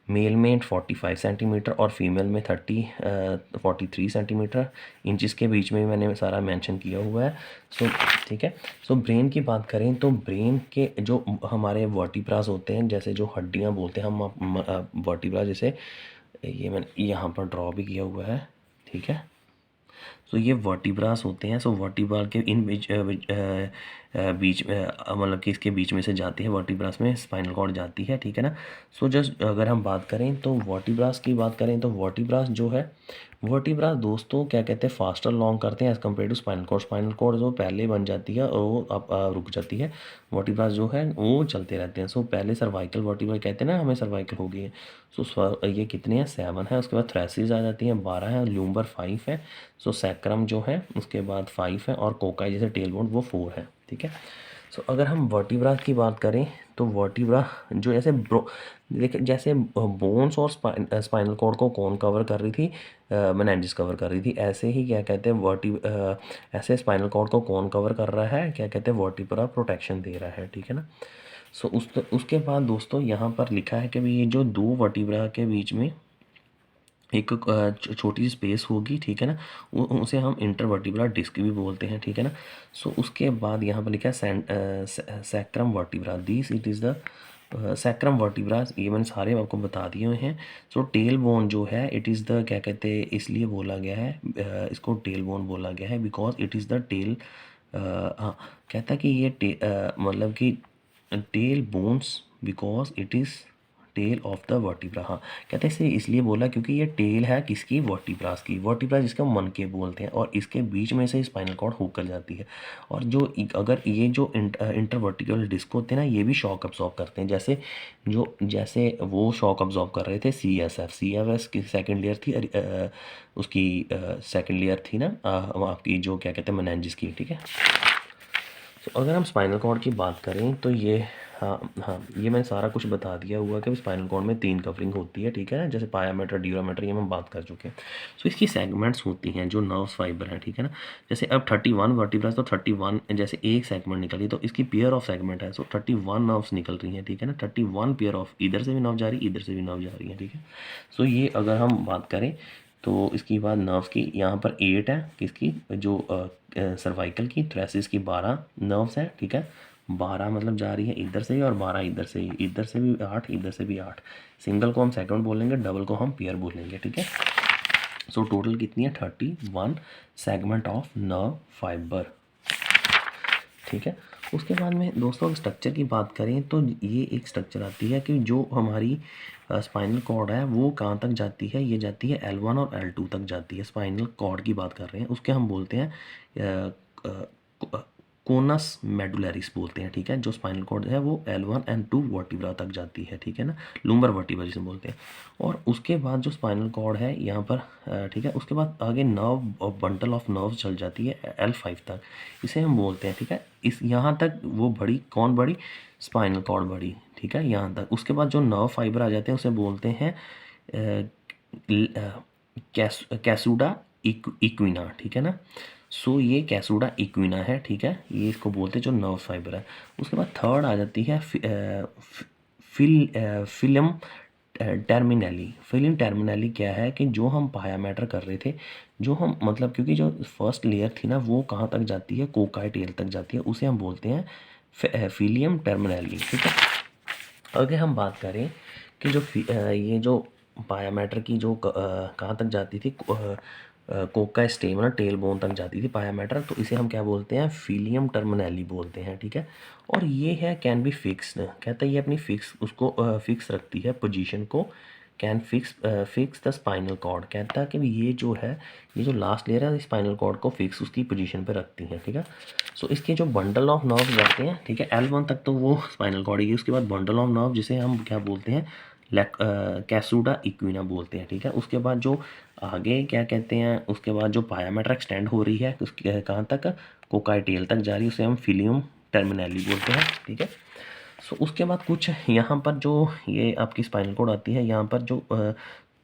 A: मेल में 45 सेंटीमीटर और फीमेल में 43 सेंटीमीटर इंचज़ के बीच में मैंने सारा मेंशन किया हुआ है। सो ठीक है। सो ब्रेन की बात करें तो ब्रेन के जो हमारे वर्टिब्रास होते हैं, जैसे जो हड्डियां बोलते हैं हम वर्टिब्रा, जैसे ये मैंने यहाँ पर ड्रॉ भी किया हुआ है, ठीक है। सो ये वर्टिब्रास होते हैं। सो वर्टिब्रा के इन बीच मतलब कि इसके बीच में से जाती है, वर्टिब्रास में स्पाइनल कॉर्ड जाती है, ठीक है ना। सो जस्ट अगर हम बात करें तो वर्टिब्रास की बात करें तो वर्टिब्रास जो है, वर्टिब्रास दोस्तों क्या कहते हैं फास्टर लॉन्ग करते हैं as compare to spinal cord. Spinal cord जो पहले बन जाती है और वो अब रुक जाती है, वर्टिब्रास जो है वो चलते रहते हैं। सो पहले सर्वाइकल वर्टिब्रा कहते हैं ना, हमें सर्वाइकल हो गई है। सो ये कितने हैं, 7 है। उसके बाद थ्रेसिस आ जाती हैं, 12 है। ल्यूम्बर 5 है। सो सैक्रम जो है उसके बाद 5 है, और कोकाई जैसे टेल बोन वो 4 है, ठीक है। सो अगर हम वर्टिब्रा की बात करें तो वर्टिब्रा जो ऐसे देखिए जैसे बोन्स और स्पाइनल कॉर्ड को कौन कवर कर रही थी, मेनिंजेस कवर कर रही थी, ऐसे ही क्या कहते हैं ऐसे स्पाइनल कॉर्ड को कौन कवर कर रहा है, क्या कहते हैं वर्टिब्रा प्रोटेक्शन दे रहा है, ठीक है ना। सो उसके बाद दोस्तों यहाँ पर लिखा है कि भी ये जो दो वर्टिब्रा के बीच में एक छोटी सी स्पेस होगी, ठीक है ना, उसे हम इंटरवर्टिब्रा डिस्क भी बोलते हैं, ठीक है ना। सो उसके बाद यहाँ पर लिखा है sacrum vertebra, this it is the sacrum vertebra, ये मैंने सारे आपको बता दिए हुए हैं। सो टेल बोन जो है इट इज़ द क्या कहते हैं, इसलिए बोला गया है इसको टेल बोन बोला गया है because it is the tail, हाँ कहता है कि ये मतलब कि tail bones because it is tail of the vertebra, हाँ कहते हैं इसे इसलिए बोला क्योंकि ये टेल है किसकी, वर्टिब्रास की, वर्टिब्रा जिसका मन के बोलते हैं, और इसके बीच में से स्पाइनल कॉर्ड होकर जाती है। और जो अगर ये जो इंटरवर्टिकल डिस्क होते हैं ना, ये भी शॉक अब्जॉर्ब करते हैं, जैसे वो शॉक अब्जॉर्ब कर रहे थे सी एफ एस की सेकेंड लेयर थी, उसकी सेकेंड लेयर थी ना आपकी जो क्या कहते हैं मेनिंजेस की, ठीक है। तो अगर हम स्पाइनल कॉर्ड की बात करें तो ये हाँ ये मैंने सारा कुछ बता दिया हुआ कि स्पाइनल कॉर्ड में 3 कवरिंग होती है, ठीक है ना, जैसे पायामेटर, ड्यूरामेटर, ये हम बात कर चुके हैं। सो इसकी सेगमेंट्स होती हैं जो नर्व्स फाइबर हैं, ठीक है ना। जैसे अब 31 वर्टिब्रास, तो 31 जैसे एक सेगमेंट निकली तो इसकी पेयर ऑफ सेगमेंट है, सो 31 नर्व्स निकल रही हैं, ठीक है ना, 31 पेयर ऑफ, इधर से भी नर्व जा रही है, इधर से भी नर्व जा रही है, ठीक है। सो ये अगर हम बात करें तो इसकी बाद नर्व्स की यहाँ पर 8 है, किसकी, जो सर्वाइकल की, थोरेसिस की 12 नर्व्स हैं, ठीक है। 12 मतलब जा रही है इधर से ही, और 12 इधर से ही, इधर से भी 8, इधर से भी 8। सिंगल को हम सेकंड बोलेंगे, डबल को हम पेयर बोलेंगे, ठीक है। सो टोटल कितनी है, 31 सेगमेंट ऑफ नर्व फाइबर, ठीक है। उसके बाद में दोस्तों स्ट्रक्चर की बात करें तो ये एक स्ट्रक्चर आती है कि जो हमारी स्पाइनल कॉर्ड है वो कहाँ तक जाती है, ये जाती है L1 और L2 तक जाती है। स्पाइनल कॉर्ड की बात कर रहे हैं, उसके हम बोलते हैं कोनस मेडुलरिस बोलते हैं, ठीक है। जो स्पाइनल कॉर्ड है वो L1 एंड 2 वर्टिब्रा तक जाती है, ठीक है ना, लुम्बर वर्टिब्रा जिसे बोलते हैं। और उसके बाद जो स्पाइनल कॉर्ड है यहाँ पर ठीक है, उसके बाद आगे नर्व और बंडल ऑफ नर्व चल जाती है L5 तक, इसे हम बोलते हैं, ठीक है। इस यहाँ तक वो बड़ी, कौन बड़ी, स्पाइनल कॉर्ड बड़ी, ठीक है, यहाँ तक। उसके बाद जो नर्व फाइबर आ जाते हैं उसे बोलते हैं कैसुडा इक्विना, ठीक है ना। सो ये कैसुडा इक्विना है, ठीक है, ये इसको बोलते हैं जो नर्व फाइबर है। उसके बाद थर्ड आ जाती है फिल्म टर्मिनली। फिल्म टर्मिनली क्या है कि जो हम पायामेटर कर रहे थे, जो हम मतलब क्योंकि जो फर्स्ट लेयर थी ना वो कहाँ तक जाती है, कोकाई टेल तक जाती है, उसे हम बोलते हैं फिलियम टर्मिनली, ठीक है। अगर हम बात करें कि जो ये जो पायामेटर की जो कहाँ तक जाती थी, कोका स्टेम ना टेल बोन तक जाती थी पायामेटर, तो इसे हम क्या बोलते हैं, फिलियम टर्मिनली बोलते हैं, ठीक है। और ये है कैन बी फिक्स्ड, कहता है ये अपनी फिक्स उसको फिक्स रखती है पोजीशन को, can fix the spinal cord, कहता है कि ये जो है, ये जो लास्ट लेयर है स्पाइनल कॉर्ड को फिक्स उसकी पोजीशन पे रखती है, ठीक है। सो इसके जो बंडल ऑफ नर्व जाते हैं, ठीक है, L1 तक तो वो स्पाइनल कॉर्ड ही है, उसके बाद बंडल ऑफ नर्व जिसे हम क्या बोलते हैं, कैसुडा इक्विना बोलते हैं, ठीक है। उसके बाद जो आगे क्या कहते हैं, उसके बाद जो पायामेटर एक्सटेंड हो रही है उसके कहाँ तक, कोकाई टेल तक जा रही है, उसे हम फिलियम टर्मिनली बोलते हैं, ठीक है। सो उसके बाद कुछ यहाँ पर जो ये आपकी स्पाइनल कॉर्ड आती है, यहाँ पर जो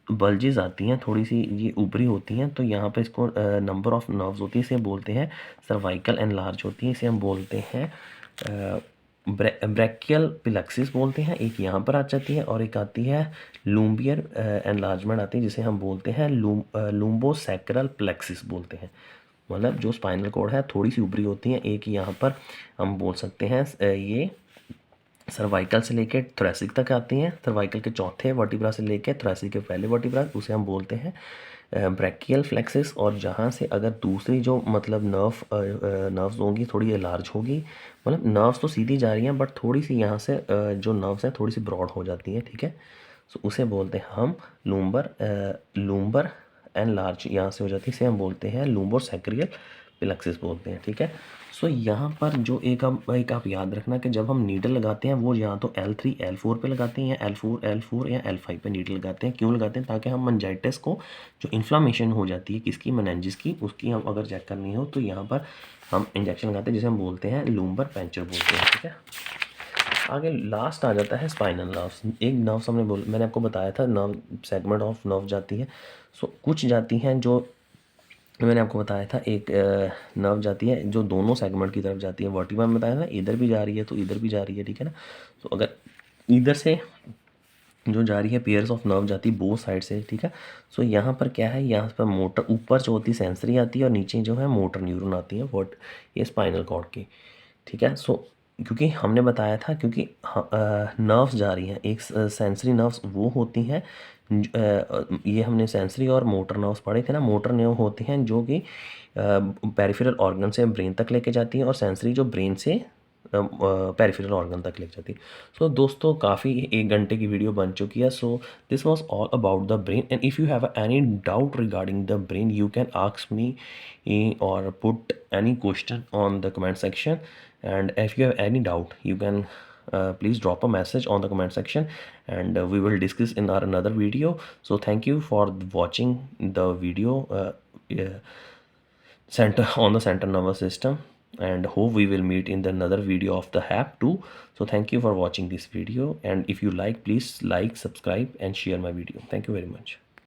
A: बल्जेस आती हैं थोड़ी सी ये ऊपरी होती हैं, तो यहाँ पे इसको नंबर ऑफ नर्व्स होती है, इसे बोलते हैं सर्वाइकल एनलार्ज होती है, इसे हम बोलते हैं ब्रैकियल प्लेक्सिस बोलते हैं। एक यहाँ पर आ जाती है और एक आती है लूम्बियर एनलार्जमेंट आती है, जिसे हम बोलते हैं लूम्बोसैक्रल प्लेक्सिस बोलते हैं। मतलब जो स्पाइनल कॉर्ड है थोड़ी सी ऊपरी होती हैं, एक यहाँ पर हम बोल सकते हैं ये सर्वाइकल से लेके थोरेसिक तक आती हैं, सर्वाइकल के चौथे वर्टिब्रा से लेके थोरेसिक के पहले वर्टिब्रा, उसे हम बोलते हैं ब्रैकियल फ्लेक्सिस। और जहाँ से अगर दूसरी जो मतलब नर्व्स होंगी थोड़ी लार्ज होगी, मतलब नर्व्स तो सीधी जा रही हैं बट थोड़ी सी यहाँ से जो नर्व्स हैं थोड़ी सी ब्रॉड हो जाती हैं, ठीक है। सो उसे बोलते हैं हम लूम्बर एंड लार्ज, यहाँ से हो जाती है, इसे हम बोलते हैं लूम्बोसैक्रियल प्लेक्सिस बोलते हैं, ठीक है। सो यहाँ पर जो एक आप याद रखना कि जब हम नीडल लगाते हैं वो या तो L3 L4 पे लगाते हैं या L4 या L5 पे नीडल लगाते हैं। क्यों लगाते हैं? ताकि हम मेनिंजाइटिस को, जो इन्फ्लामेशन हो जाती है किसकी, मेनिंजेस की, उसकी हम अगर चेक करनी हो तो यहाँ पर हम इंजेक्शन लगाते हैं, जिसे हम बोलते हैं लूम्बर पंक्चर बोलते हैं। ठीक है, आगे लास्ट आ जाता है स्पाइनल नर्व्स। एक नर्व्स मैंने आपको बताया था नर्व सेगमेंट ऑफ नर्व जाती है। सो कुछ जाती हैं जो मैंने आपको बताया था, एक नर्व जाती है जो दोनों सेगमेंट की तरफ जाती है। वर्टिब्रा में बताया था इधर भी जा रही है तो इधर भी जा रही है। ठीक है ना, तो अगर इधर से जो जा रही है पेयर्स ऑफ नर्व जाती है बोथ साइड से। ठीक है, सो यहाँ पर क्या है, यहाँ पर मोटर ऊपर जो होती है सेंसरी आती है और नीचे जो है मोटर न्यूरॉन आती है, वॉट ये स्पाइनल कॉर्ड की। ठीक है, सो क्योंकि हमने बताया था, क्योंकि नर्व्स जा रही हैं, एक सेंसरी नर्व्स वो होती हैं, ये हमने सेंसरी और मोटर नर्व्स पढ़े थे ना। मोटर नर्व होती हैं जो कि पेरिफेरल ऑर्गन से ब्रेन तक लेके जाती हैं, और सेंसरी जो ब्रेन से पेरिफेरल ऑर्गन तक लेके जाती है। सो दोस्तों काफ़ी 1 घंटे की वीडियो बन चुकी है। So this was all about the brain, and if you have any doubt regarding the brain you can ask me or put any question on the comment section. And if you have any doubt you can please drop a message on the comment section, and we will discuss in our another video. So thank you for watching the video yeah, center on the central nervous system, and hope we will meet in the another video of the HAP 2. So thank you for watching this video, and if you like please like, subscribe and share my video. Thank you very much.